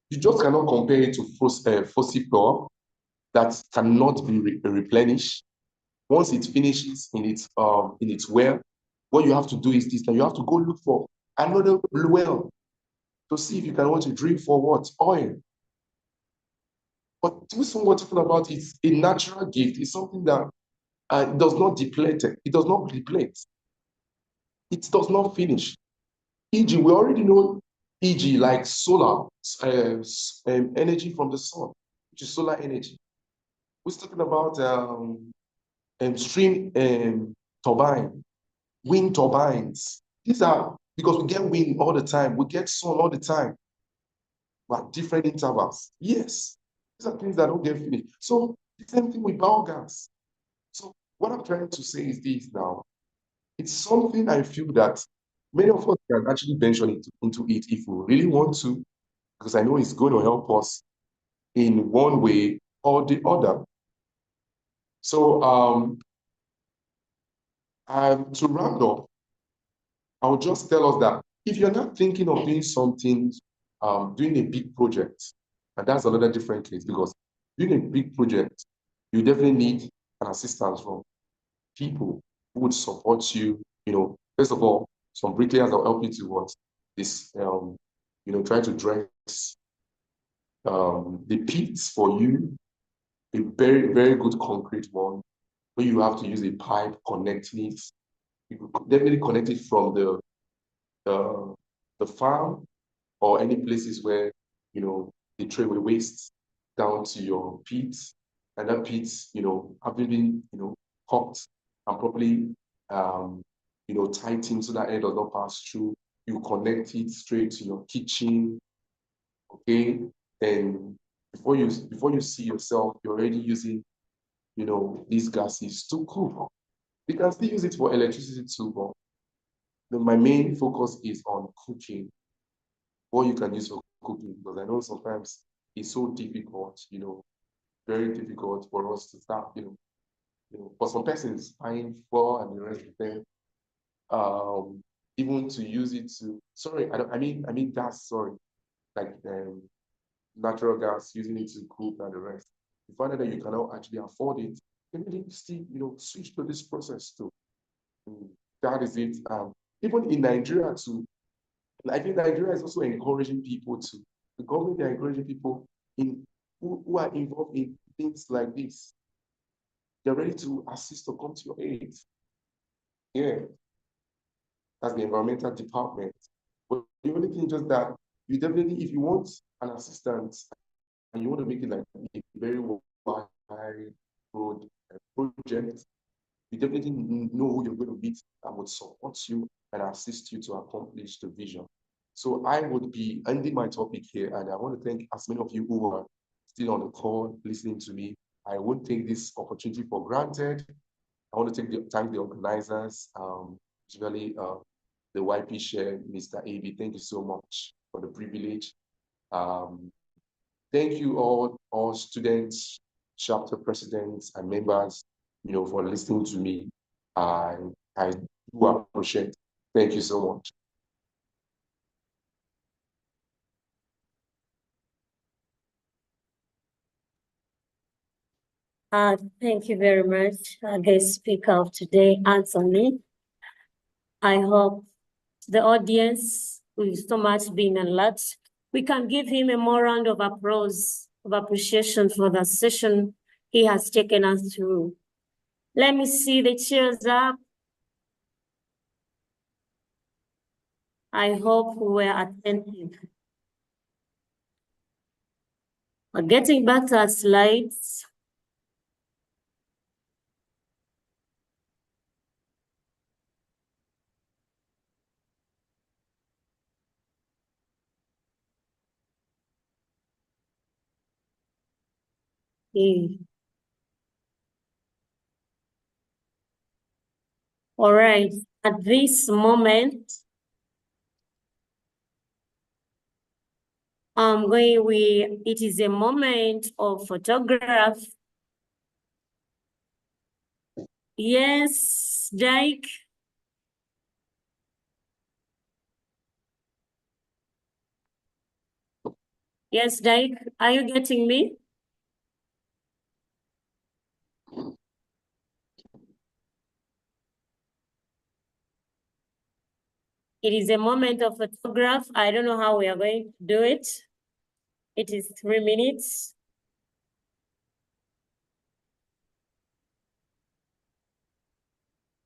You just cannot compare it to fossil fuel that cannot be replenished. Once it finishes in its well, what you have to do is this: now you have to go look for another well. to see if you can want to drink for what? Oil. But this one we're talking about is a natural gift. It's something that does not deplete. It does not deplete. It does not finish. E.g., we already know, e.g., like solar energy from the sun, which is solar energy. We're talking about stream turbine, wind turbines. These are, because we get wind all the time, we get sun all the time, but different intervals. Yes, these are things that don't get finished. So the same thing with biogas. So what I'm trying to say is this now. It's something I feel that many of us can actually venture into it if we really want to, because I know it's going to help us in one way or the other. So to round up, I will just tell us that if you're not thinking of doing something, doing a big project, and that's another different case, because doing a big project, you definitely need an assistance from people who would support you. You know, first of all, some bricklayers will help you to what this, try to dress the pits for you, a very, very good concrete one, where you have to use a pipe connecting it. You could definitely connect it from the farm or any places where, they throw away waste down to your pits, and that pits, have been, cocked and properly, tightened so that air does not pass through. You connect it straight to your kitchen, okay? And before you see yourself, you're already using, these gases to cook. You can still use it for electricity too, but my main focus is on cooking. What you can use for cooking, because I know sometimes it's so difficult, very difficult for us to start, for some persons buying flour and the rest of them, even to use it to, sorry, I mean gas, sorry, like natural gas, using it to cook and the rest. You find out that you cannot actually afford it, you need to still, switch to this process too. That is it. Even in Nigeria too, I think Nigeria is also encouraging people to, the government are encouraging people who are involved in things like this. They're ready to assist or come to your aid. Yeah, that's the environmental department. But the only thing is just that you definitely, if you want an assistant and you want to make it like a very wide road project, you definitely know who you're going to meet that would support you and assist you to accomplish the vision. So I would be ending my topic here, and I want to thank as many of you who are still on the call listening to me. I won't take this opportunity for granted. I want to thank the organizers, particularly the YP Share, Mr. AB. Thank you so much for the privilege. Thank you all students, chapter presidents, and members, for listening to me. I do appreciate it. Thank you so much. Thank you very much, guest speaker of today, Anthony. I hope the audience will so much been alert. We can give him a more round of applause, of appreciation for the session he has taken us through. Let me see the cheers up. I hope we were attentive. Getting back to our slides. Okay. All right, at this moment, it is a moment of photograph. Yes, Jake. Yes, Jake, are you getting me? It is a moment of photograph. I don't know how we are going to do it. It is 3 minutes.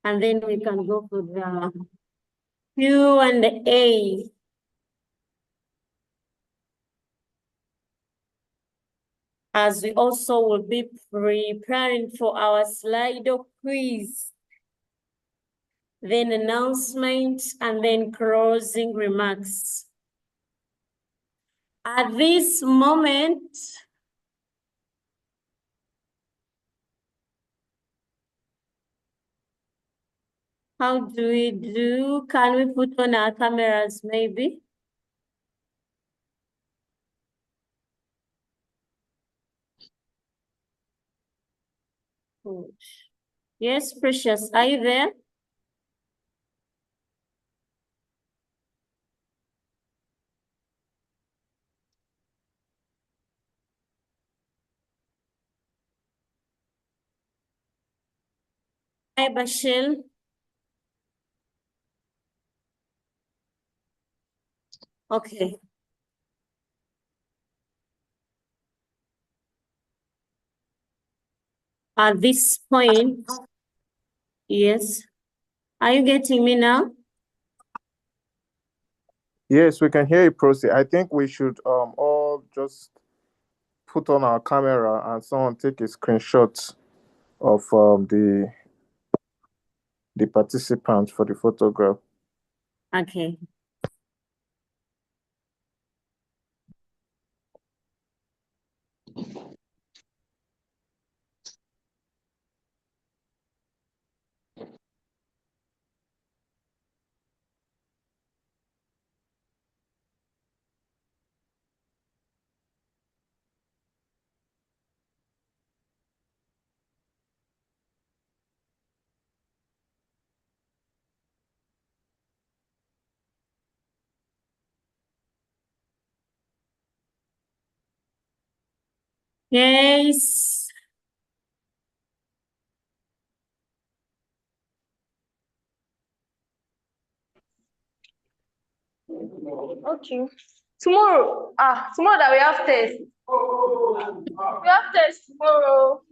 And then we can go for the Q&A. As we also will be preparing for our Slido quiz, then announcement, and then closing remarks. At this moment, how do we do? Can we put on our cameras maybe? Good. Yes, Precious, are you there? Hi, Bashil. Okay. At this point, yes. Are you getting me now? Yes, we can hear you, Proceed. I think we should all just put on our camera and someone take a screenshot of the participants for the photograph. Okay. Yes. Okay. Tomorrow that we have test. We have test tomorrow.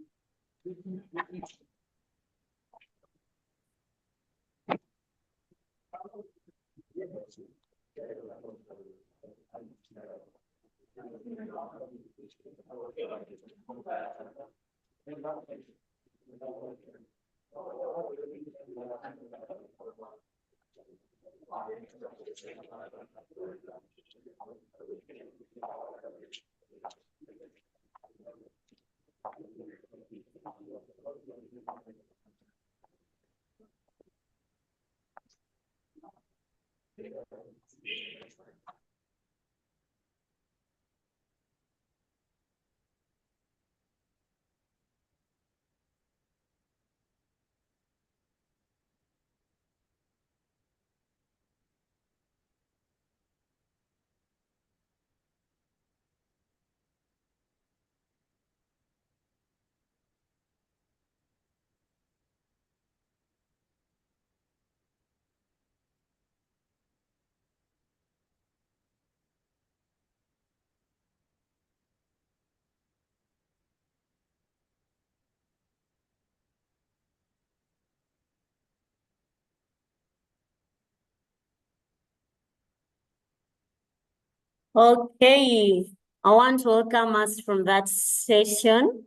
Okay. I want to welcome us from that session.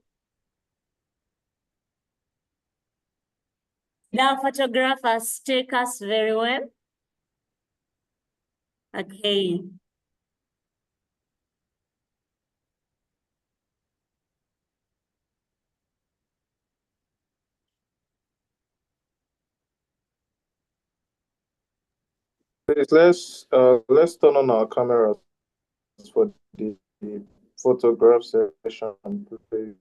The photographers take us very well. Okay. Please, let's turn on our cameras for the photograph session, please.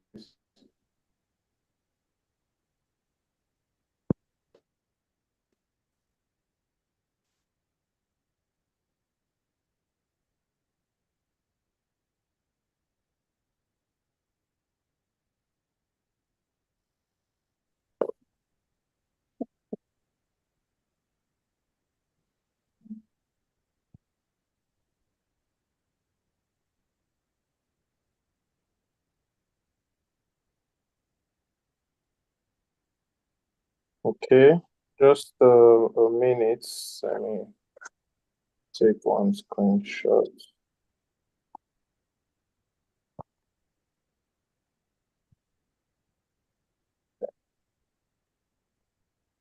Okay, just a minute. Let me take one screenshot.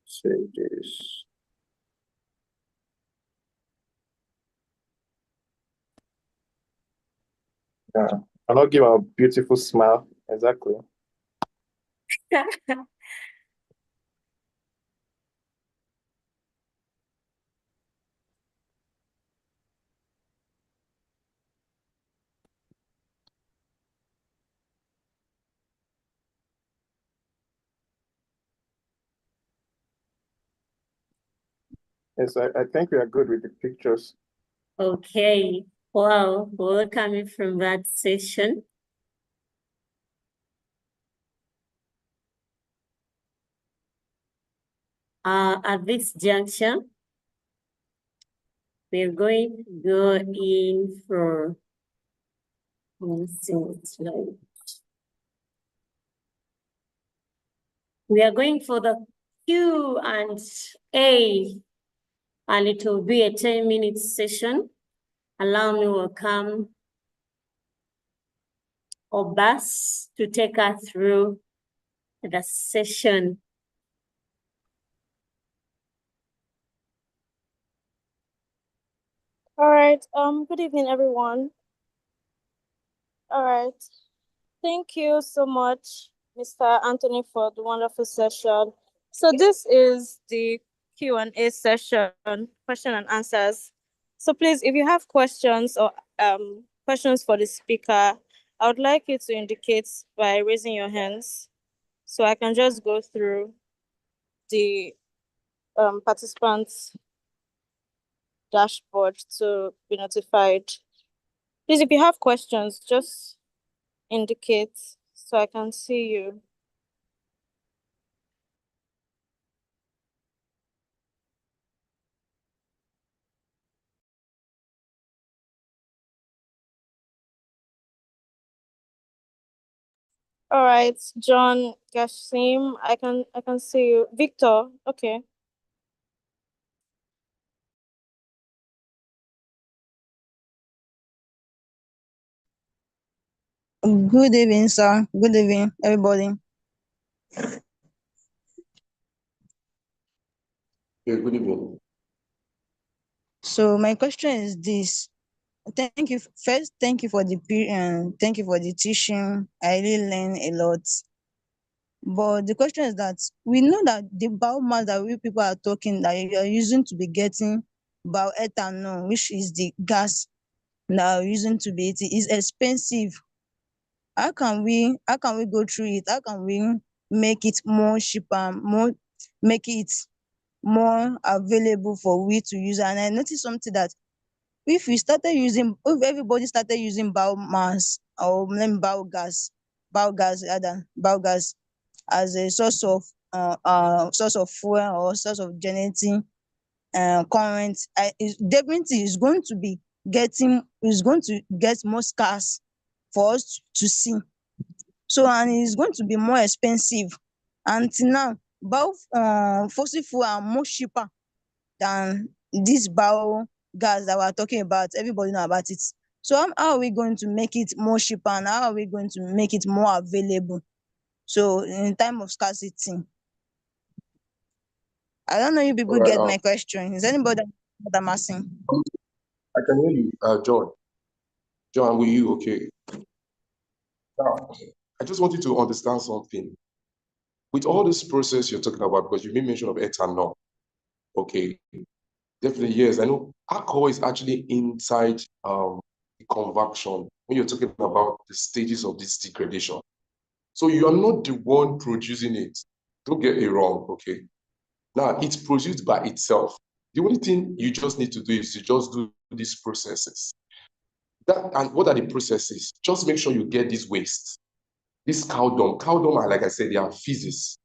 Say this. Yeah, and I'll give a beautiful smile. Exactly. Yes, I think we are good with the pictures. Okay. Wow. Well, coming from that session. At this juncture, we're going to go in for slide. We are going for the Q&A, and it will be a 10-minute session. Allow me to welcome Obas to take us through the session. All right. Good evening, everyone. All right. Thank you so much, Mr. Anthony, for the wonderful session. So this is the Q&A session, question and answers. So please, if you have questions or questions for the speaker, I would like you to indicate by raising your hands, so I can just go through the participants' dashboard to be notified. Please, if you have questions, just indicate so I can see you. All right, John Gashim, I can see you. Victor, okay. Good evening, sir. Good evening, everybody. Yeah, good evening. So my question is this. Thank you first. Thank you for the thank you for the teaching. I really learned a lot. But the question is that we know that the biomass that we people are talking that you are using to be getting bioethanol, which is the gas that are using to be it is expensive. How can we go through it? How can we make it more cheaper, make it more available for we to use? And I noticed something that if everybody started using biomass or biogas as a source of fuel or source of generating current, definitely is going to get more scarce for us to see. So and it's going to be more expensive. Until now, fossil fuel are more cheaper than this biogas that we're talking about. Everybody know about it. So how are we going to make it more cheaper, and how are we going to make it more available? So in time of scarcity, I don't know if people All right. get my question. Is anybody what I'm asking? I can hear you, John. John, will you okay? Now, I just want you to understand something. With all this process you're talking about, because you made mention of ethanol, okay, definitely, yes. I know alcohol is actually inside the conversion when you're talking about the stages of this degradation. So you are not the one producing it. Don't get it wrong, okay? Now, it's produced by itself. The only thing you just need to do is to just do these processes. And what are the processes? Just make sure you get this waste. This cow dung. Cow dung are, like I said, they are feces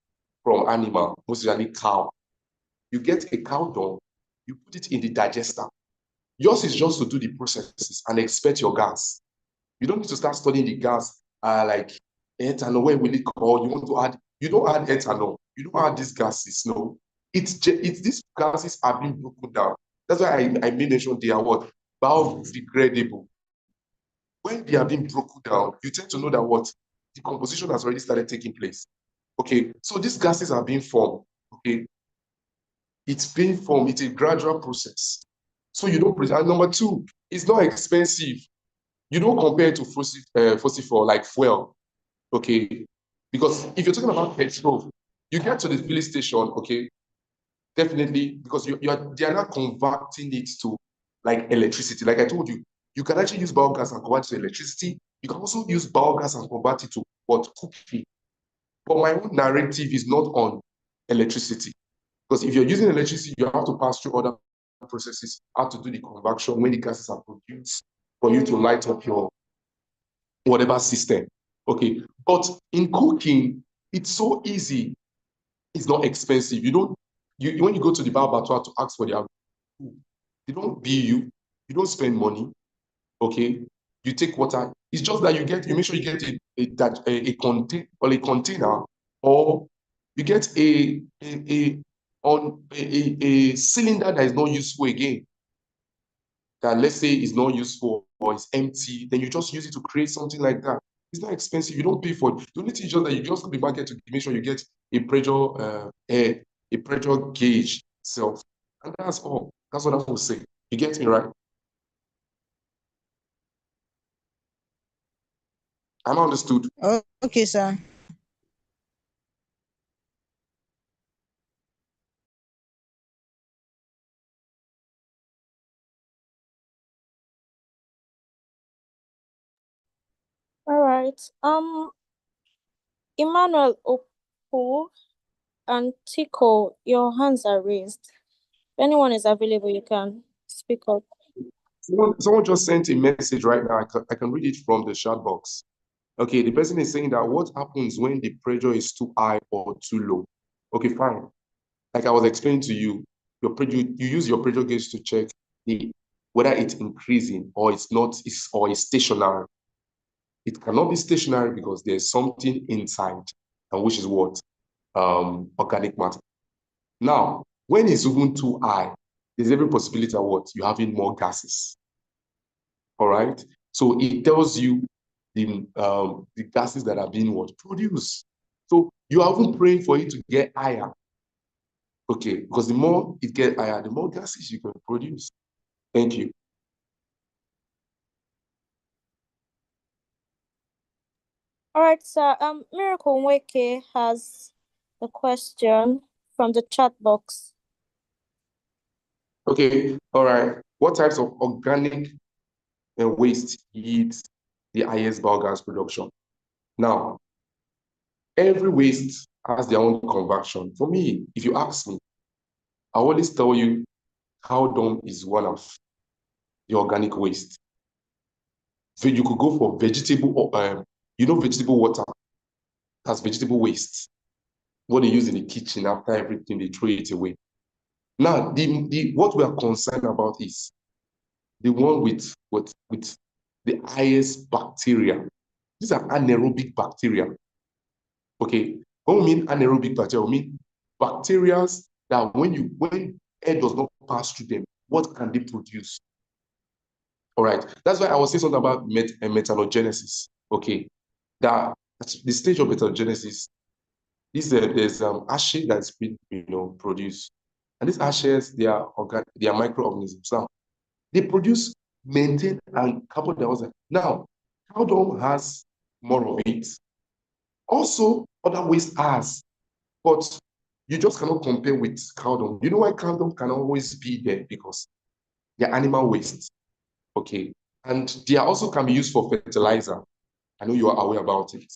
from animal, mostly cow. You get a cow dung, you put it in the digester. Yours is just to do the processes and expect your gas. You don't need to start studying the gas, like ethanol, where will it go? You want to add, you don't add ethanol. you know how these gases, no, it's these gases are being broken down. That's why I made mention they are what? Biodegradable. When they are being broken down, you tend to know that what? Decomposition has already started taking place. Okay, so these gases are being formed. Okay, it's being formed. It's a gradual process. So you don't. And number two, it's not expensive. You don't compare it to fossil fuel like fuel. Okay, because if you're talking about petrol, you get to the filling station. Okay, definitely because they are not converting it to like electricity. Like I told you, you can actually use biogas and convert it to electricity. You can also use biogas and convert it to what? Cooking. But my own narrative is not on electricity. Because if you're using electricity, you have to pass through other processes, how to do the conversion when the gases are produced for you to light up your whatever system. Okay. But in cooking, it's so easy. It's not expensive. You don't, when you go to the bar battoir to ask for their food, they don't bill you. You don't spend money. Okay. You take water. It's just that you make sure you get a container, or you get a cylinder that is not useful again. That let's say is not useful or it's empty, then you just use it to create something like that. It's not expensive. You don't pay for it. The only thing is just that you just go to the market to make sure you get a pressure gauge itself, and that's all. That's what I would say. You get me right? I'm understood. Oh, okay, sir. All right. Emmanuel Opu and Tico, your hands are raised. If anyone is available, you can speak up. Someone just sent a message right now. I can read it from the chat box. Okay, the person is saying that what happens when the pressure is too high or too low? Okay, fine. Like I was explaining to you, you use your pressure gauge to check whether it's increasing or it's not, or it's stationary. It cannot be stationary because there's something inside, and which is what? Organic matter. Now, when it's even too high, there's every possibility of what? You're having more gases. All right. So it tells you the gases that are being what? Produced. So you are even praying for it to get higher. Okay, because the more it gets higher, the more gases you can produce. Thank you. All right, sir. Miracle Nweke has a question from the chat box. Okay, all right. What types of organic waste yields the highest biogas production? Now, every waste has their own conversion. For me, if you ask me, I always tell you cow dung is one of the organic waste. So you could go for vegetable, vegetable water. That's vegetable waste. What they use in the kitchen after everything, they throw it away. Now, what we are concerned about is the one with the highest bacteria. These are anaerobic bacteria. Okay, when we mean anaerobic bacteria, we mean bacteria that when air does not pass through them, what can they produce? All right, that's why I was saying something about methanogenesis. Okay, that at the stage of methanogenesis, there's ashes that's been produced, and these ashes they are microorganisms. Now they produce methane and carbon dioxide. Now cow dung has more of it. Also, other waste has, but you just cannot compare with cow dung. You know why cow dung can always be there? Because they're animal waste. Okay, and they also can be used for fertilizer. I know you are aware about it.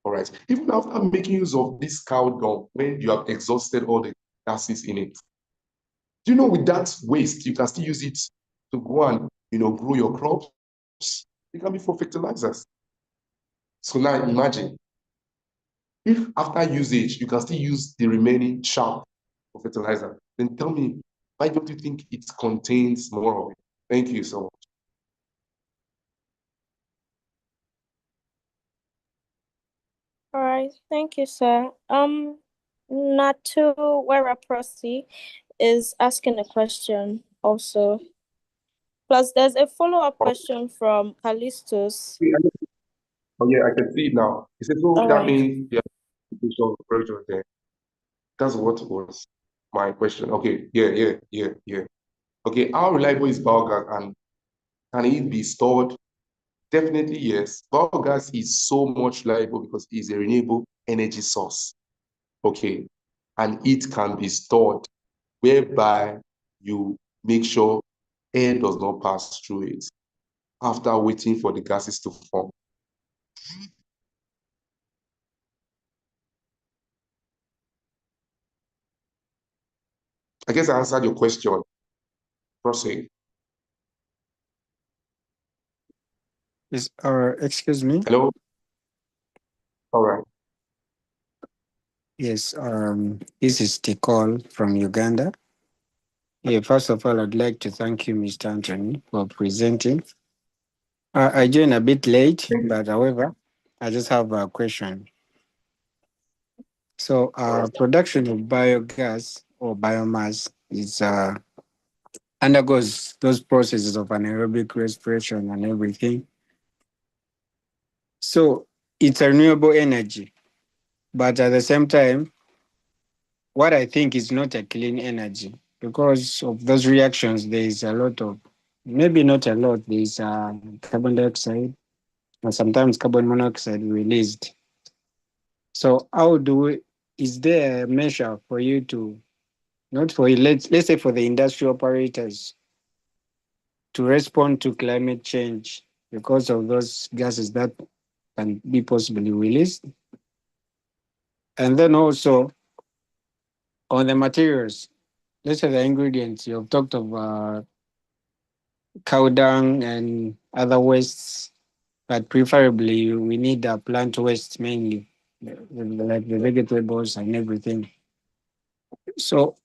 All right. Even after making use of this cow dung, when you have exhausted all the gases in it, do you know with that waste, you can still use it to go and grow your crops? It can be for fertilizers. So now imagine if after usage you can still use the remaining chaff for fertilizer, then tell me, why don't you think it contains more of it? Thank you so much. All right, thank you, sir. Natu Weraprosi is asking a question also. Plus, there's a follow-up question from Callistus. Oh yeah, I can see it now. He said, so All that right. means the application of pressure there. That's what was my question. Okay, yeah. Okay, how reliable is biogas and can it be stored? Definitely yes. Biogas is so much reliable because it's a renewable energy source. Okay, and it can be stored whereby you make sure air does not pass through it after waiting for the gases to form. I guess I answered your question. Proceed. Is excuse me? Hello? All right. Yes, this is Tikol from Uganda. Yeah, first of all, I'd like to thank you, Mr. Anthony, for presenting. I joined a bit late, but however, I just have a question. So, production of biogas or biomass is undergoes those processes of anaerobic respiration and everything. So, it's a renewable energy, but at the same time, what I think is not a clean energy because of those reactions. There is a lot of, maybe not a lot. There is carbon dioxide and sometimes carbon monoxide released. So how do we? Is there a measure for you to, not for you, let's say for the industry operators to respond to climate change because of those gases that can be possibly released, and then also on the materials. Let's say the ingredients you've talked of cow dung and other wastes, but preferably we need plant waste mainly, like the vegetables and everything. So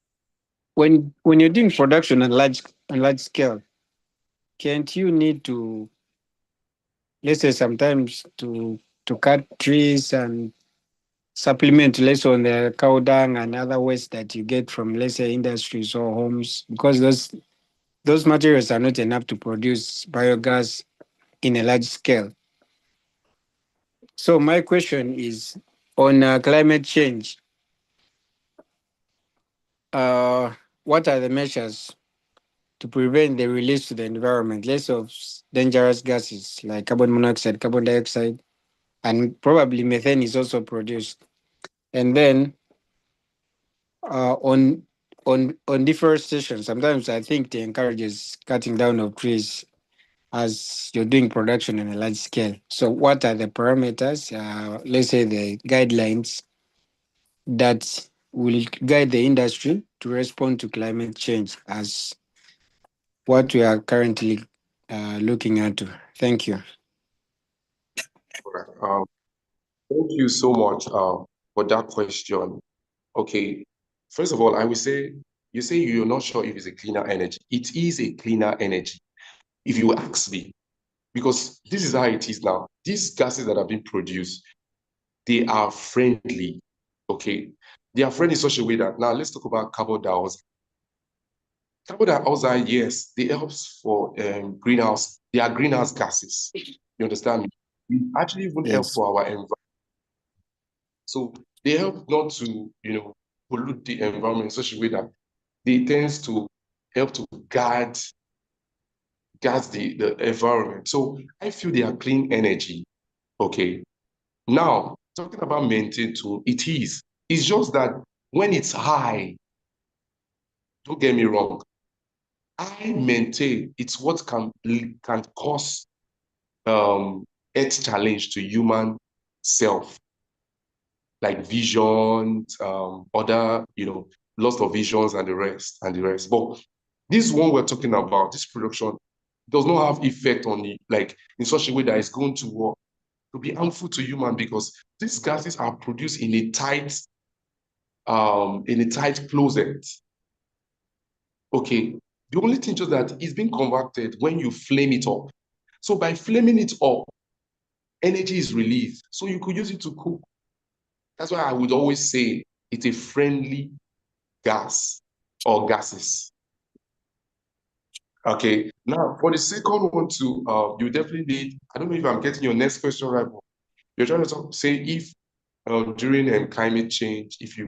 when you're doing production on large scale, can't you need to, let's say sometimes to cut trees and supplement less on the cow dung and other waste that you get from, let's say, industries or homes, because those materials are not enough to produce biogas in a large scale. So my question is on climate change. What are the measures to prevent the release to the environment, less of dangerous gases like carbon monoxide, carbon dioxide, and probably methane is also produced? And then on deforestation, sometimes I think they encourages cutting down of trees as you're doing production on a large scale. So what are the parameters, let's say the guidelines that will guide the industry to respond to climate change as what we are currently looking at? Thank you. All right. Thank you so much for that question. Okay. First of all, I will say, you say you're not sure if it's a cleaner energy. It is a cleaner energy, if you ask me, because this is how it is now. These gases that are being produced, they are friendly. Okay. They are friendly in such a way that, now let's talk about carbon dioxide. Carbon dioxide, yes, they help for greenhouse. They are greenhouse gases. You understand me? They actually even help Yes. for our environment. So they help not to, pollute the environment in such a way that they tends to help to guard the environment. So I feel they are clean energy. Okay. Now, talking about maintain too, it is. It's just that when it's high, don't get me wrong, I maintain it's what can cause health challenge to human self, like visions, other, loss of visions and the rest and the rest. But this one we're talking about, this production, does not have effect on it, like in such a way that it's going to work to be harmful to human, because these gases are produced in a tight closet. Okay. The only thing is that it's being converted when you flame it up. So by flaming it up, energy is released. So you could use it to cook. That's why I would always say it's a friendly gas or gases. Okay. Now, for the second one too, you definitely need, I don't know if I'm getting your next question right, but you're trying to say if during climate change, if you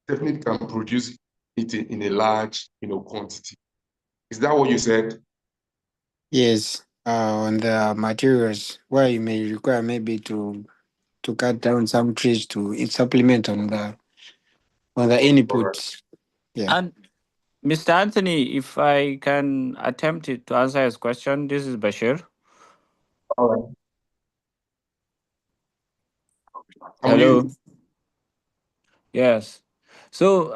definitely can produce it in a large, quantity. Is that what you said? Yes, on the materials where you may require maybe to cut down some trees to supplement on the All right. inputs. Yeah. And Mr. Anthony, if I can attempt it to answer his question, this is Bashir. All right. I'm Hello. you. Yes. So,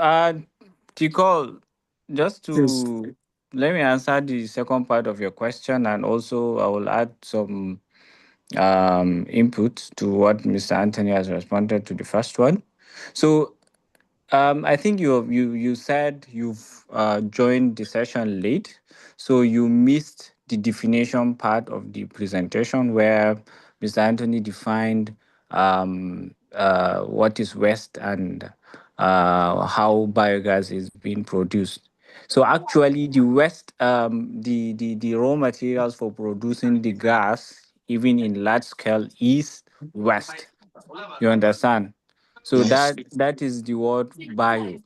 Tikol, just Yes. to let me answer the second part of your question, and also I will add some input to what Mr. Anthony has responded to the first one. So, I think you said you've joined the session late, so you missed the definition part of the presentation where Mr. Anthony defined what is waste and how biogas is being produced. So actually, the waste, the raw materials for producing the gas, even in large scale, is waste. You understand? So Yes. that is the word bio.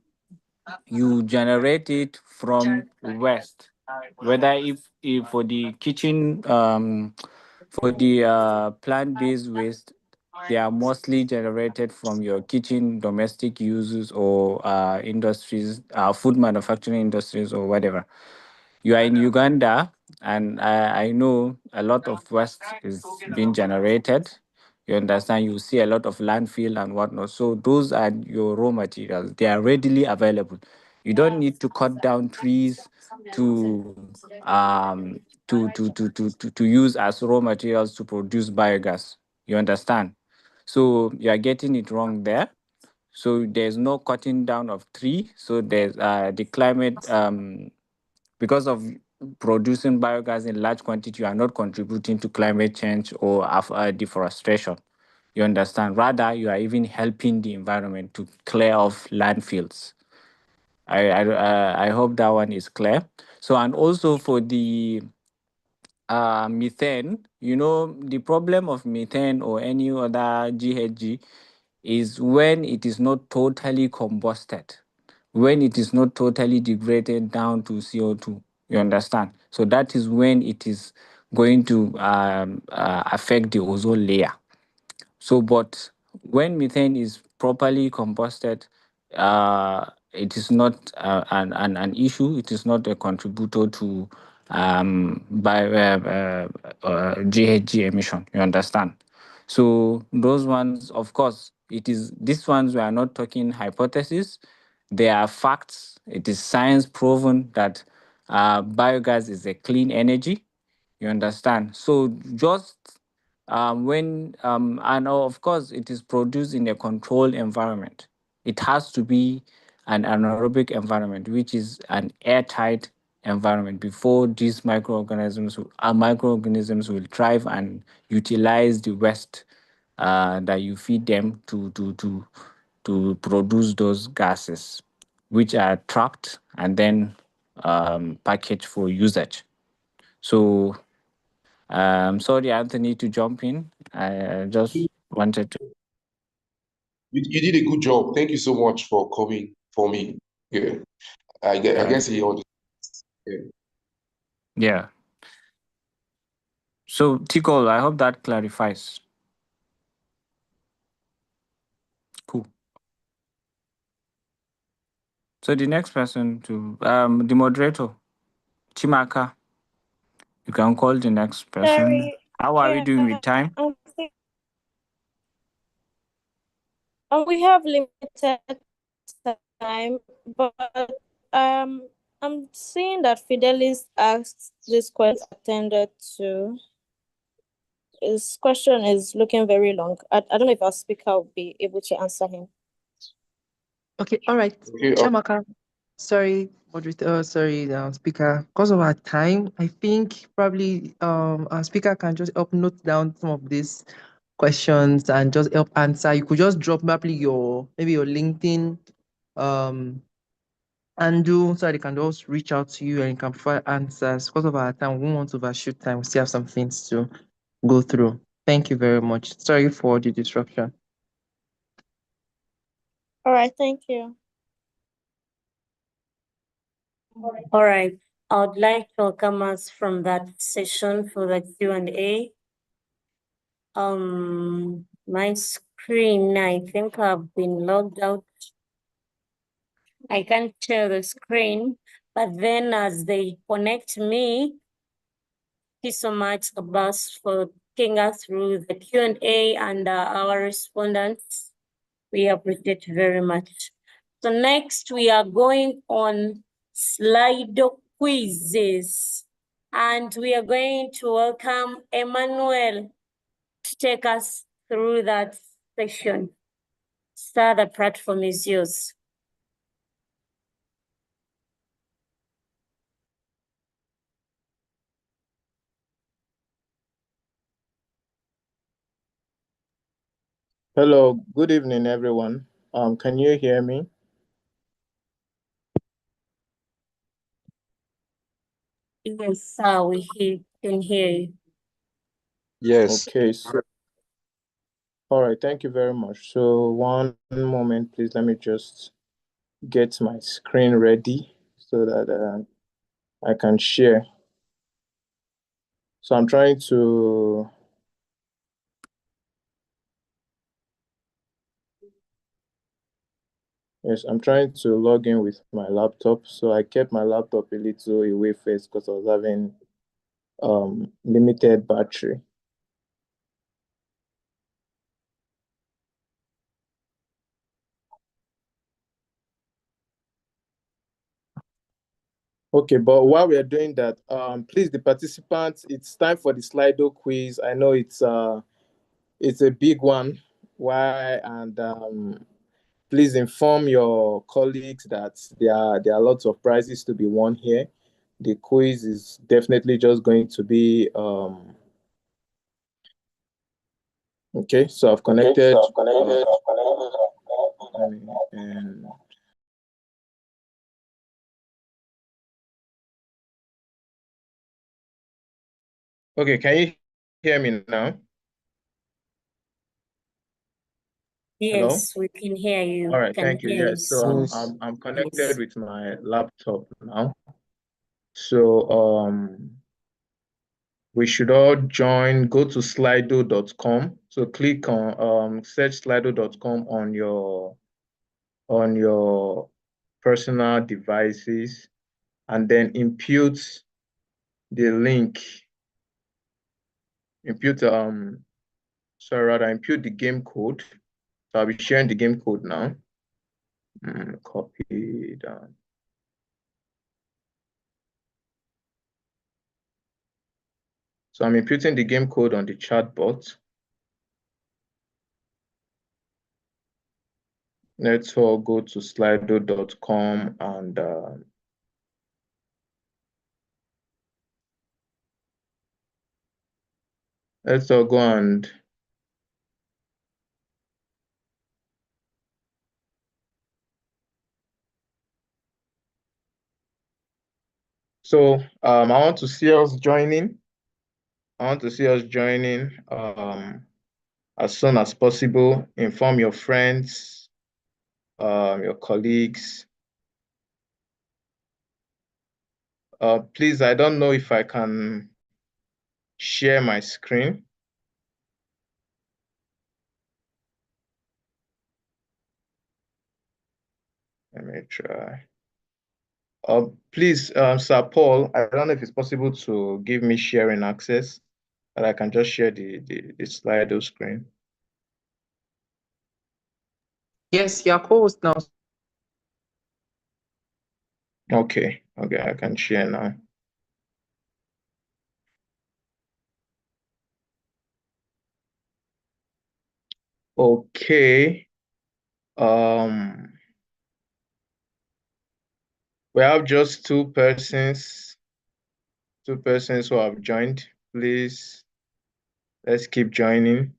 You generate it from waste, whether if for the kitchen for the plant-based waste, they are mostly generated from your kitchen domestic uses or industries, food manufacturing industries or whatever. You are in Uganda, and I know a lot of waste is being generated. You understand? You see a lot of landfill and whatnot. So those are your raw materials. They are readily available. You don't need to cut down trees to to use as raw materials to produce biogas. You understand? So you are getting it wrong there. So there's no cutting down of tree. So there's the climate because of producing biogas in large quantity, you are not contributing to climate change or deforestation. You understand? Rather, you are even helping the environment to clear off landfills. I hope that one is clear. So, and also for the methane, the problem of methane or any other GHG is when it is not totally combusted, when it is not totally degraded down to CO2. You understand? So that is when it is going to affect the ozone layer. So, but when methane is properly combusted, it is not an issue. It is not a contributor to GHG emission. You understand? So those ones, of course, it is these ones we are not talking hypothesis. They are facts. It is science proven that biogas is a clean energy. You understand? So just when and of course it is produced in a controlled environment. It has to be an anaerobic environment, which is an airtight environment before these microorganisms will thrive and utilize the waste that you feed them to produce those gases, which are trapped and then packaged for usage. So sorry, Anthony, to jump in. I just wanted to. You did a good job. Thank you so much for coming for me. Yeah. I Uh, guess he understood. Yeah. yeah. So, Tikol, I hope that clarifies. Cool. So the next person to the moderator, Chimaka, you can call the next person. Sorry. How are we Yeah. doing with time? We have limited time, but I'm seeing that Fidelis asked this question attended to. His question is looking very long. I don't know if our speaker will be able to answer him. Okay, all right. Okay. Chamaka, sorry, moderator, sorry, speaker. Because of our time, I think probably our speaker can just help note down some of these questions and just help answer. You could just drop probably maybe your LinkedIn handle so that they can just reach out to you and you can provide answers. Because of our time, we won't want to overshoot time. We still have some things to go through. Thank you very much. Sorry for the disruption. All right, thank you. All right. I would like to welcome us from that session for the Q&A. My screen, I think I've been logged out. I can't share the screen, but then as they connect me, thank you so much, Abbas, for taking us through the Q&A and our respondents. We appreciate very much. So next we are going on Slido quizzes. And we are going to welcome Emmanuel to take us through that session. Sir, the platform is yours. Hello, good evening, everyone. Can you hear me? Yes, sir, can hear you. Yes. Okay, so all right, thank you very much. So one moment, please. Let me just get my screen ready so that I can share. So I'm trying to Yes, I'm trying to log in with my laptop. So I kept my laptop a little away first because I was having limited battery. Okay, but while we are doing that, please, the participants, it's time for the Slido quiz. I know it's a big one. Why? And please inform your colleagues that there are lots of prizes to be won here. The quiz is definitely just going to be okay. So I've connected. And okay, can you hear me now? Yes, Hello? we can hear you. All right, Can thank you. hear you. Yes, so Yes. I'm connected Yes. with my laptop now. So we should all join, go to slido.com. So click on search slido.com on your personal devices and then impute the link. Impute impute the game code. So I'll be sharing the game code now. Copy down. So I'm imputing the game code on the chat bot. Let's all go to slido.com and let's all go and so I want to see us joining. I want to see us joining as soon as possible. Inform your friends, your colleagues. Please, I don't know if I can share my screen. Let me try. Please, Sir Paul, I don't know if it's possible to give me sharing access, that I can just share the Slido screen. Yes, you're co-host now. Okay, I can share now. Okay. We have just two persons who have joined. Please, let's keep joining.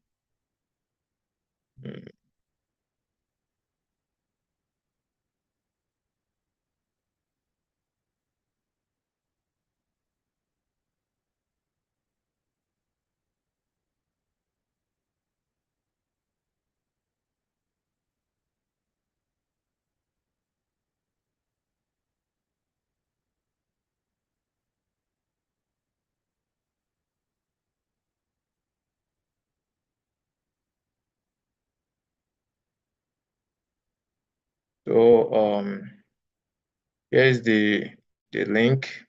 So here's the link.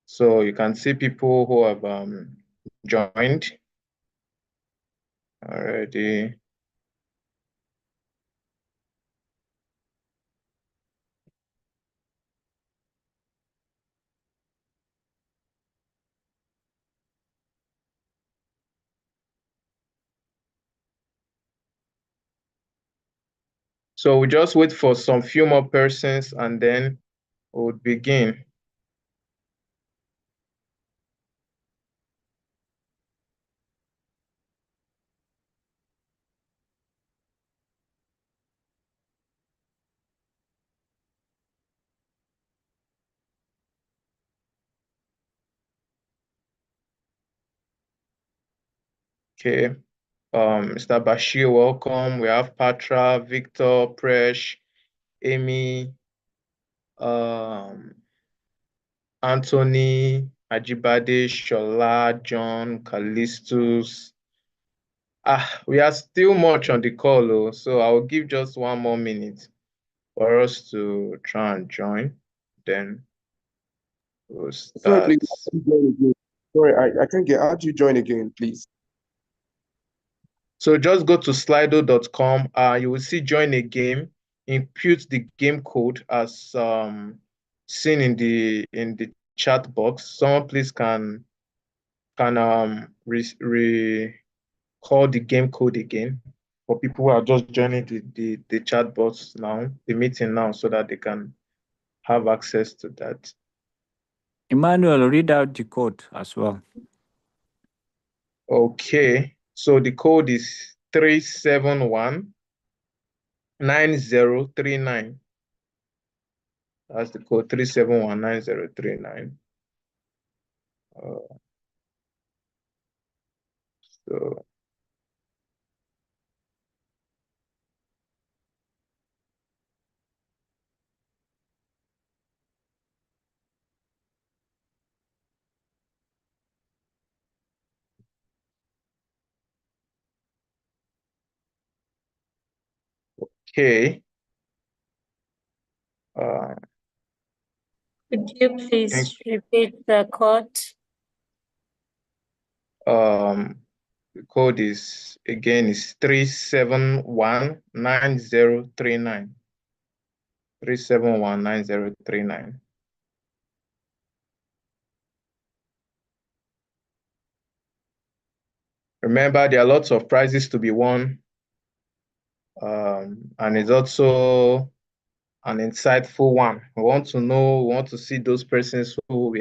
So you can see people who have joined already. So we just wait for some few more persons and then we'll begin. Okay. Mr. Bashir, welcome. We have Patra, Victor, Presh, Amy, Anthony, Ajibade, Shola, John, Callistus. We are still much on the call, so I'll give just 1 more minute for us to try and join. Then we'll Sorry, start. please. Join again. Sorry, I can't get. How do you join again, please? So just go to slido.com. You will see join a game. Input the game code as seen in the chat box. Someone please can recall the game code again for people who are just joining the chat box now, the meeting now, so that they can have access to that. Emmanuel, read out the code as well. Okay, so the code is 3719039. That's the code 3719039. So okay. Could you please repeat the code? The code is 3719039. 3719039. Remember, there are lots of prizes to be won. And it's also an insightful one. We want to see those persons who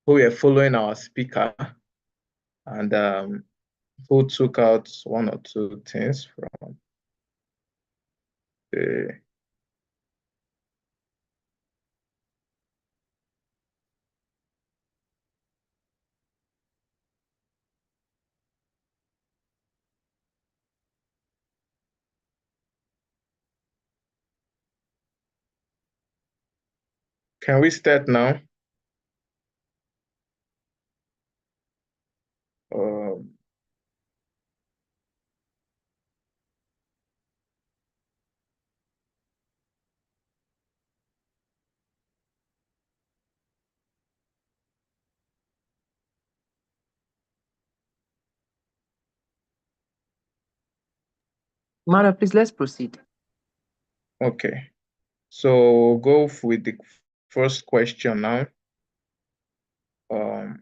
were following our speaker and who took out 1 or 2 things from the Can we start now? Mara, please, let's proceed. Okay. So go with the first question now. Can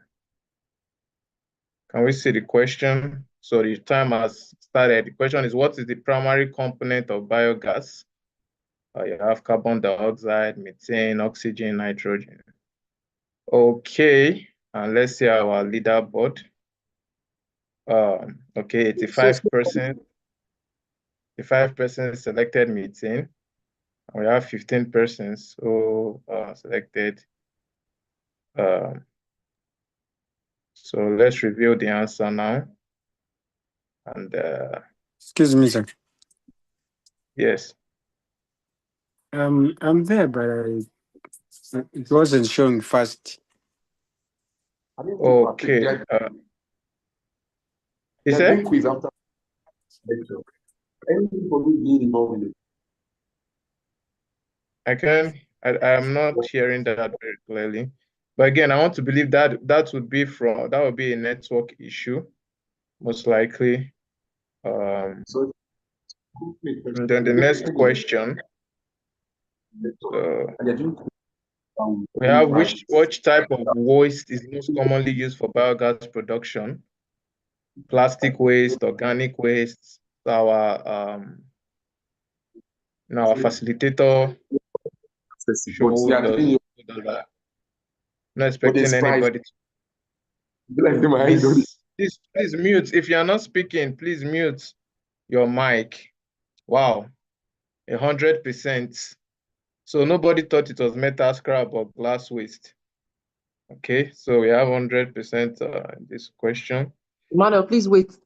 we see the question? So the time has started. The question is, what is the primary component of biogas? You have carbon dioxide, methane, oxygen, nitrogen. Okay, and let's see our leaderboard. Okay, 85%. 85% selected methane. We have 15 persons who selected. So let's review the answer now. And Excuse me, sir. yes. I'm there, but it wasn't showing fast. Okay. Is it? Quiz after lecture. Anything for me being involved in it. I'm not hearing that very clearly. But again, I want to believe that that would be a network issue, most likely. So, And then the next question. We have which type of waste is most commonly used for biogas production? Plastic waste, organic waste. Our facilitator showed us that. Not expecting anybody to. Please mute. If you are not speaking, please mute your mic. Wow, 100%. So nobody thought it was metal scrap or glass waste. Okay, so we have 100% this question. Emmanuel, please wait.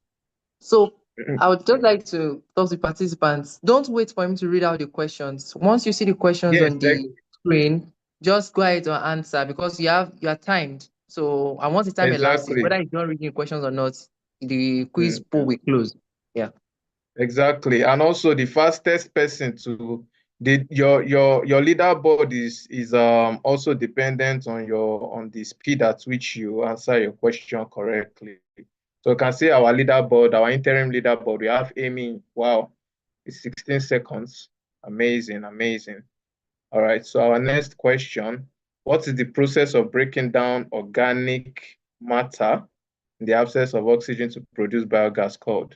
So I would just like to talk to participants. Don't wait for him to read out the questions. Once you see the questions on the screen, just go ahead and answer because you are timed. So and once the time elapses, whether you're not reading the questions or not, the quiz pool will close. Yeah. Exactly. And also the fastest person to your leaderboard is also dependent on the speed at which you answer your question correctly. So you can see our leaderboard, our interim leaderboard, we have Amy. Wow, it's 16 seconds. Amazing, amazing. All right, so our next question, what is the process of breaking down organic matter in the absence of oxygen to produce biogas called?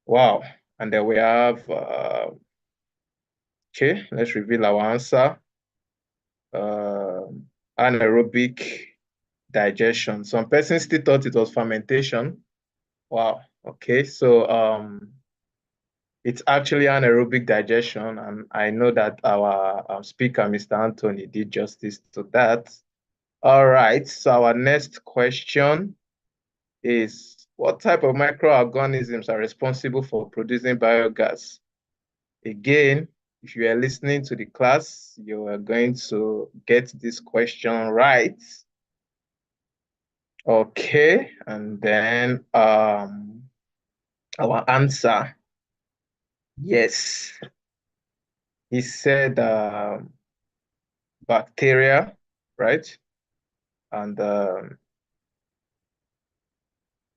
Wow, and then we have, okay, let's reveal our answer. Anaerobic digestion. Some persons still thought it was fermentation. Wow, okay, so it's actually anaerobic digestion, and I know that our speaker, Mr. Anthony, did justice to that. All right, so our next question is, what type of microorganisms are responsible for producing biogas? Again, if you are listening to the class, you are going to get this question right. Okay, and then our answer, yes. He said bacteria, right? And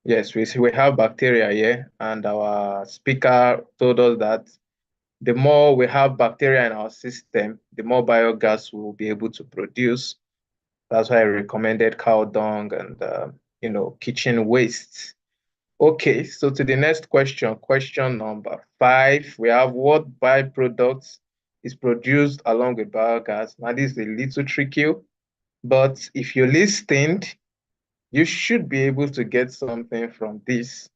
yes, we have bacteria here, and our speaker told us that the more we have bacteria in our system, the more biogas we'll be able to produce. That's why I recommended cow dung and kitchen waste. Okay, so to the next question, question number 5. We have what byproducts is produced along with biogas. Now this is a little tricky, but if you listened, you should be able to get something from this.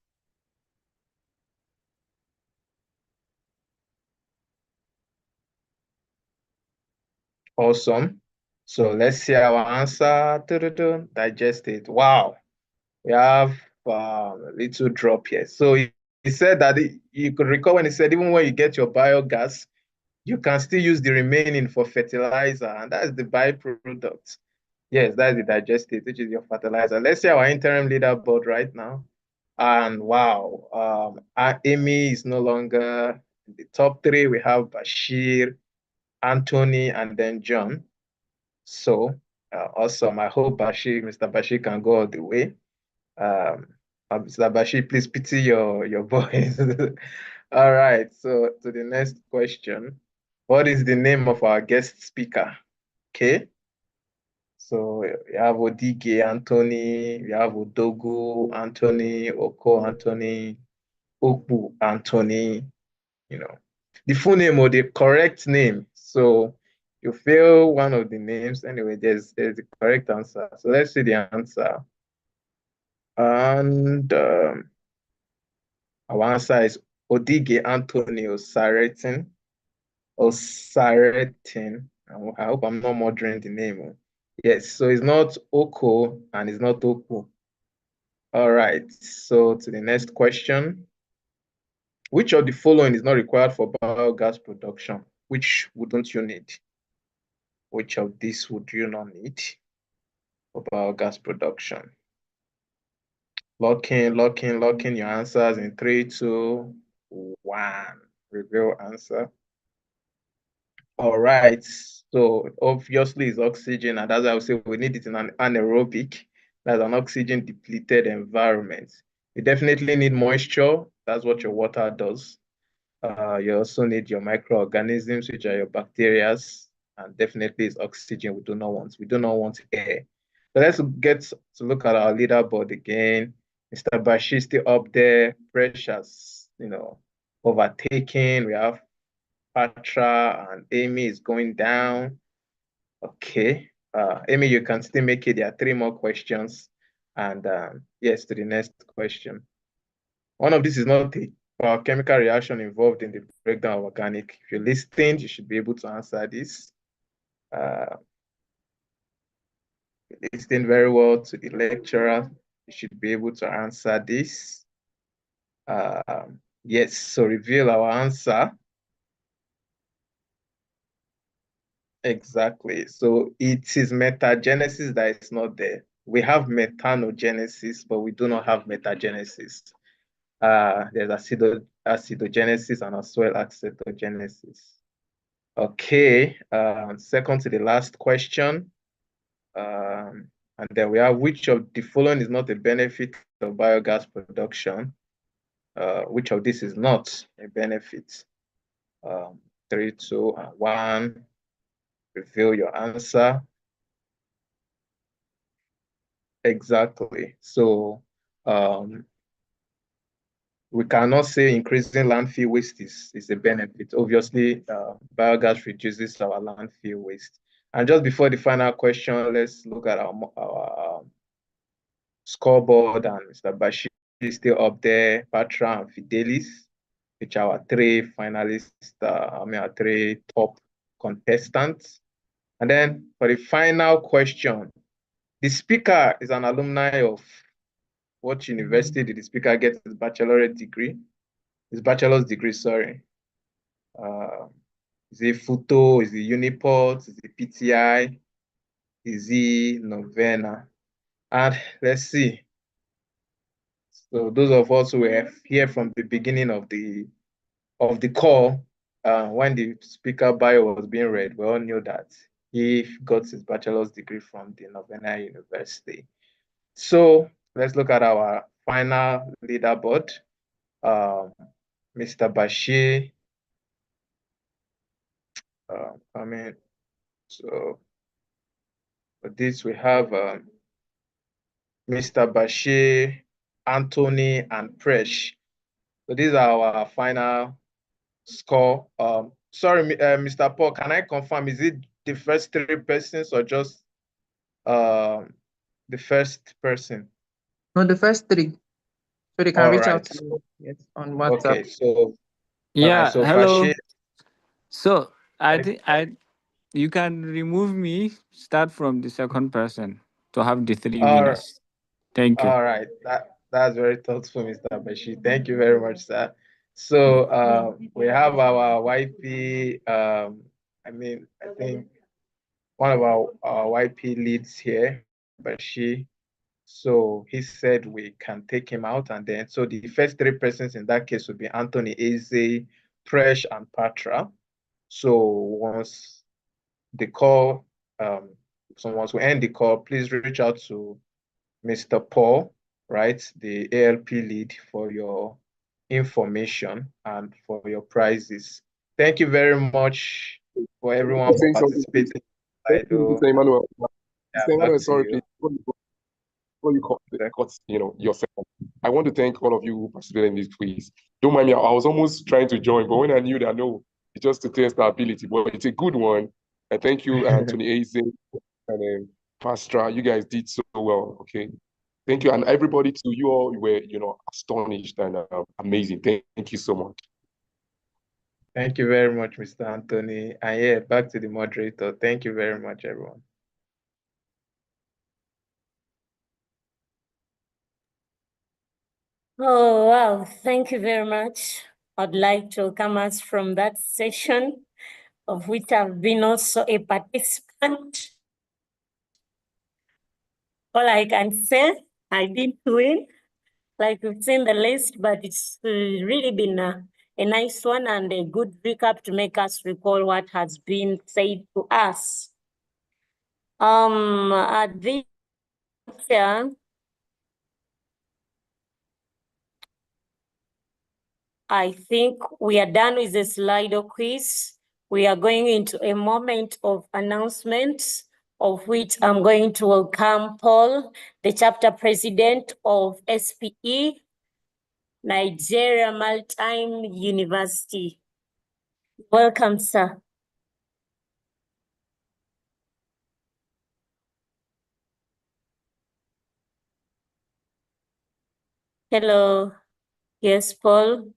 Awesome. So let's see our answer. Digest it. Wow. We have a little drop here. So he said that you could recall when he said even when you get your biogas, you can still use the remaining for fertilizer, and that's the byproduct. Yes, that's the digestate, which is your fertilizer. Let's see our interim leaderboard right now. And wow, Amy is no longer in the top 3. We have Bashir, Anthony, and then John. So awesome. I hope Mr. Bashir can go all the way. Mr. Bashir, please pity your boys. All right, so to the next question. What is the name of our guest speaker? Okay. So we have Odige Anthony, we have Odogu Anthony, Oko Anthony, Okpu Anthony, the full name or the correct name. So you fail one of the names. Anyway, there's the correct answer. So let's see the answer. And our answer is Odige Anthony Osaretin. Osaretin. I hope I'm not murdering the name. Yes, so it's not Oko and it's not Oku. All right, so to the next question. Which of the following is not required for biogas production? Which wouldn't you need? Which of these would you not need for biogas production? Lock in your answers in 3, 2, 1. Reveal answer. All right. So obviously it's oxygen, and as I would say, we need it in an anaerobic, that's an oxygen depleted environment. You definitely need moisture. That's what your water does. You also need your microorganisms, which are your bacteria, and definitely it's oxygen we do not want. We do not want air. So let's get to look at our leaderboard again. Mr. Bashir still up there, pressures, overtaking. We have Patra and Amy is going down. Okay. Amy, you can still make it. There are 3 more questions. And yes, to the next question. One of these is not a chemical reaction involved in the breakdown of organic. If you're listening, you should be able to answer this. Listen very well to the lecturer. You should be able to answer this. Yes, so reveal our answer. Exactly. So it is metagenesis that is not there. We have methanogenesis, but we do not have metagenesis. There's acidogenesis and as well acetogenesis. Okay, second to the last question. And then we have which of the following is not a benefit of biogas production? Which of this is not a benefit? 3, 2, and 1. Reveal your answer. Exactly. So we cannot say increasing landfill waste is a benefit. Obviously, biogas reduces our landfill waste. And just before the final question, let's look at our scoreboard, and Mr. Bashir is still up there, Patra and Fidelis, which are our 3 finalists, our 3 top contestants. And then for the final question, the speaker is an alumni of what university did the speaker get his bachelor's degree? Is it FUTO? Is it Uniport? Is it PTI? Is it Novena? And let's see. So those of us who were here from the beginning of the call, when the speaker bio was being read, we all knew that he got his bachelor's degree from the Novena University. So let's look at our final leaderboard. Mr. Bashir, so for this we have Mr. Bashir, Anthony, and Presh. So these are our final score. Sorry, Mr. Paul, can I confirm, is it the first 3 persons or just the first person? No, the first 3. So they can All reach right. out to you, yes, on WhatsApp. Okay, so Yeah, so hello. Bashir, So I think you can remove me, start from the second person to have the 3 winners. Thank you. all right. That's very thoughtful, Mr. Bashir. Thank you very much, sir. So we have our YP, I think one of our YP leads here, Bashir. So he said we can take him out, and then so the first 3 persons in that case would be Anthony, Eze, Presh, and Patra. So once the call, so once we end the call, please reach out to Mr. Paul, right, the ALP lead, for your information and for your prizes. Thank you very much for everyone for participating. Mr. Emmanuel, sorry, You. please. Before you cut, yourself, I want to thank all of you who participated in this quiz. Don't mind me, I was almost trying to join, but when I knew that no, it's just to test our ability, but it's a good one. And thank you, Anthony Eze and Pastra. You guys did so well. Okay, thank you, and everybody too. You all were, astonished and amazing. Thank you so much. Thank you very much, Mr. Anthony. And yeah, back to the moderator. Thank you very much, everyone. Oh, wow. Thank you very much. I'd like to welcome us from that session, of which I've been also a participant. All I can say, I didn't win, like we've seen the list, but it's really been a nice one and a good recap to make us recall what has been said to us. At this juncture, I think we are done with the Slido quiz. We are going into a moment of announcements, of which I'm going to welcome Paul, the chapter president of SPE, Nigeria Maritime University. Welcome, sir. Hello. Yes, Paul.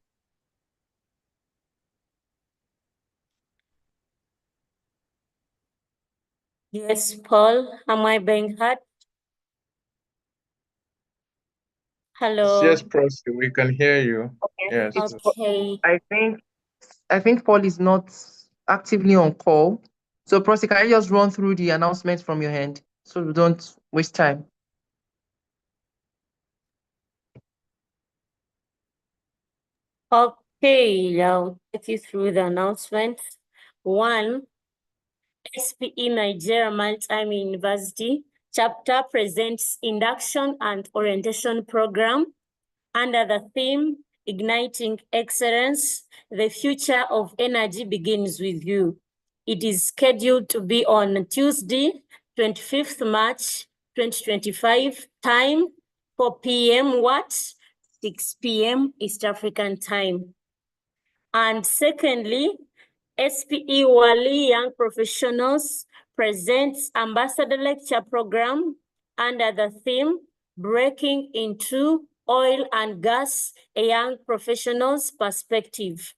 Yes, Paul. Am I being heard? Hello. Yes, Prosti, we can hear you. Okay. Yes. Okay. I think Paul is not actively on call. So, Prosi, can you just run through the announcements from your hand so we don't waste time? Okay, I'll take you through the announcements. One, SPE Nigeria Maritime University chapter presents induction and orientation program under the theme Igniting Excellence, the future of energy begins with you. It is scheduled to be on Tuesday, 25th March, 2025, time 4 p.m. what? 6 p.m. East African time. And secondly, SPE Wali Young Professionals presents Ambassador Lecture Program under the theme Breaking into Oil and Gas, a Young Professional's Perspective.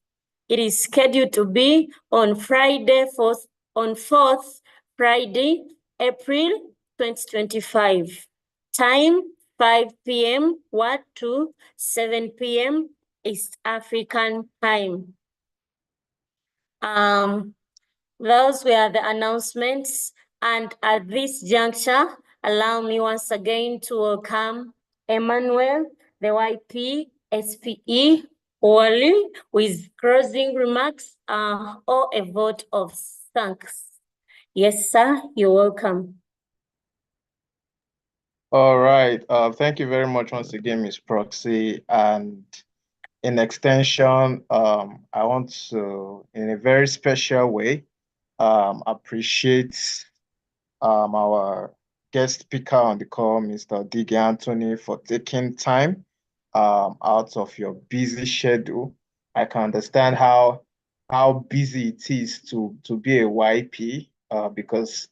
It is scheduled to be on Friday, 4th Friday, April 2025. Time 5 p.m. what to 7 p.m. East African time. Those were the announcements. And at this juncture, allow me once again to welcome Emmanuel, the YP, SPE, Wally, with closing remarks or a vote of thanks. Yes, sir, you're welcome. All right. Thank you very much once again, Ms. Proxy. And in extension, I want to, in a very special way, appreciate our guest speaker on the call, Mr. Digi Anthony, for taking time out of your busy schedule. I can understand how busy it is to be a YP because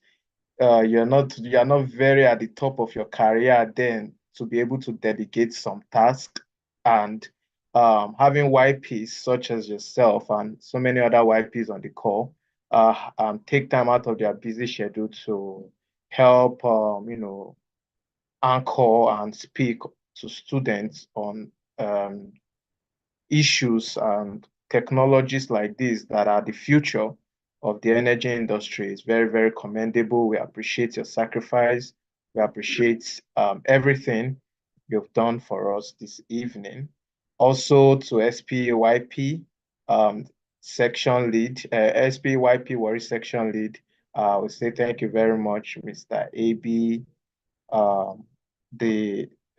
you're not very at the top of your career then to be able to delegate some task, and having YPs such as yourself and so many other YPs on the call take time out of their busy schedule to help anchor and speak to students on issues and technologies like this that are the future of the energy industry is very, very commendable. We appreciate your sacrifice. We appreciate everything you've done for us this evening. Also to SPYP section lead, SPYP Worry section lead, we say thank you very much, Mr. AB,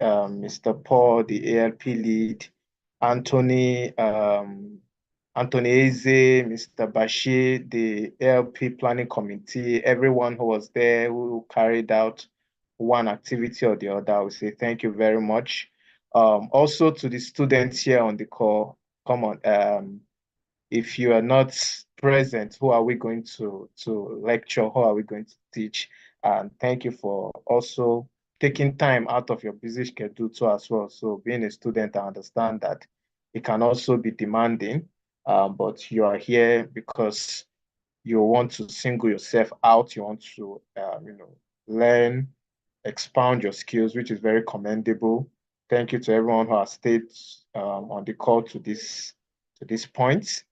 Mr. Paul, the ALP lead, Anthony, Anthony Eze, Mr. Bashir, the ALP planning committee, everyone who was there who carried out one activity or the other, we say thank you very much. Also to the students here on the call, come on, if you are not present, who are we going to lecture? Who are we going to teach? And thank you for also taking time out of your busy schedule too as well. So being a student, I understand that it can also be demanding, but you are here because you want to single yourself out. You want to, learn, expound your skills, which is very commendable. Thank you to everyone who has stayed on the call to this point.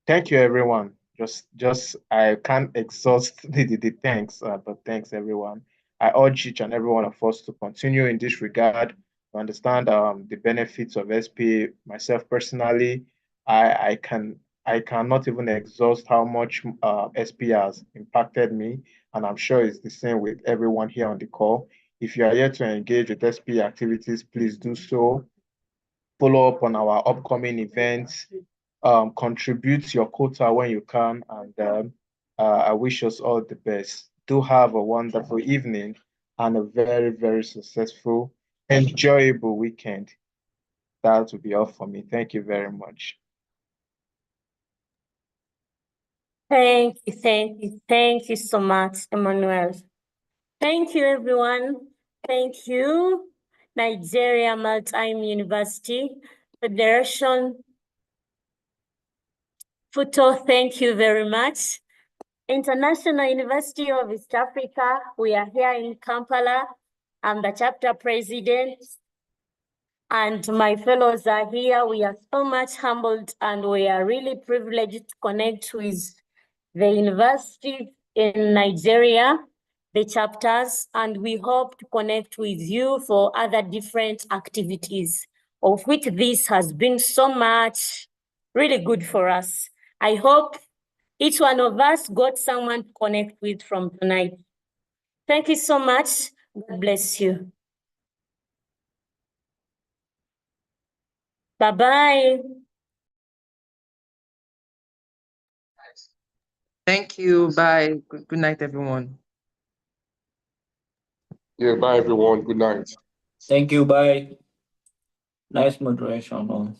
Thank you, everyone. Just I can't exhaust the thanks, but thanks, everyone. I urge each and every one of us to continue in this regard, understand the benefits of SP. Myself personally, I cannot even exhaust how much SP has impacted me, and I'm sure it's the same with everyone here on the call. If you are here to engage with SP activities, please do so. Follow up on our upcoming events, contribute your quota when you can, and I wish us all the best. Do have a wonderful evening and a very, very successful, enjoyable weekend. That will be all for me. Thank you very much. Thank you so much, Emmanuel. Thank you, everyone. Thank you, Nigeria Maritime University Federation. Futo, thank you very much. International University of East Africa, we are here in Kampala. I'm the chapter president, and my fellows are here. We are so much humbled, and we are really privileged to connect with the university in Nigeria, the chapters, and we hope to connect with you for other different activities, of which this has been so much really good for us. I hope each one of us got someone to connect with from tonight. Thank you so much. God bless you. Bye-bye. Thank you. Bye. Good night, everyone. Yeah, bye everyone. Good night. Thank you. Bye. Nice moderation.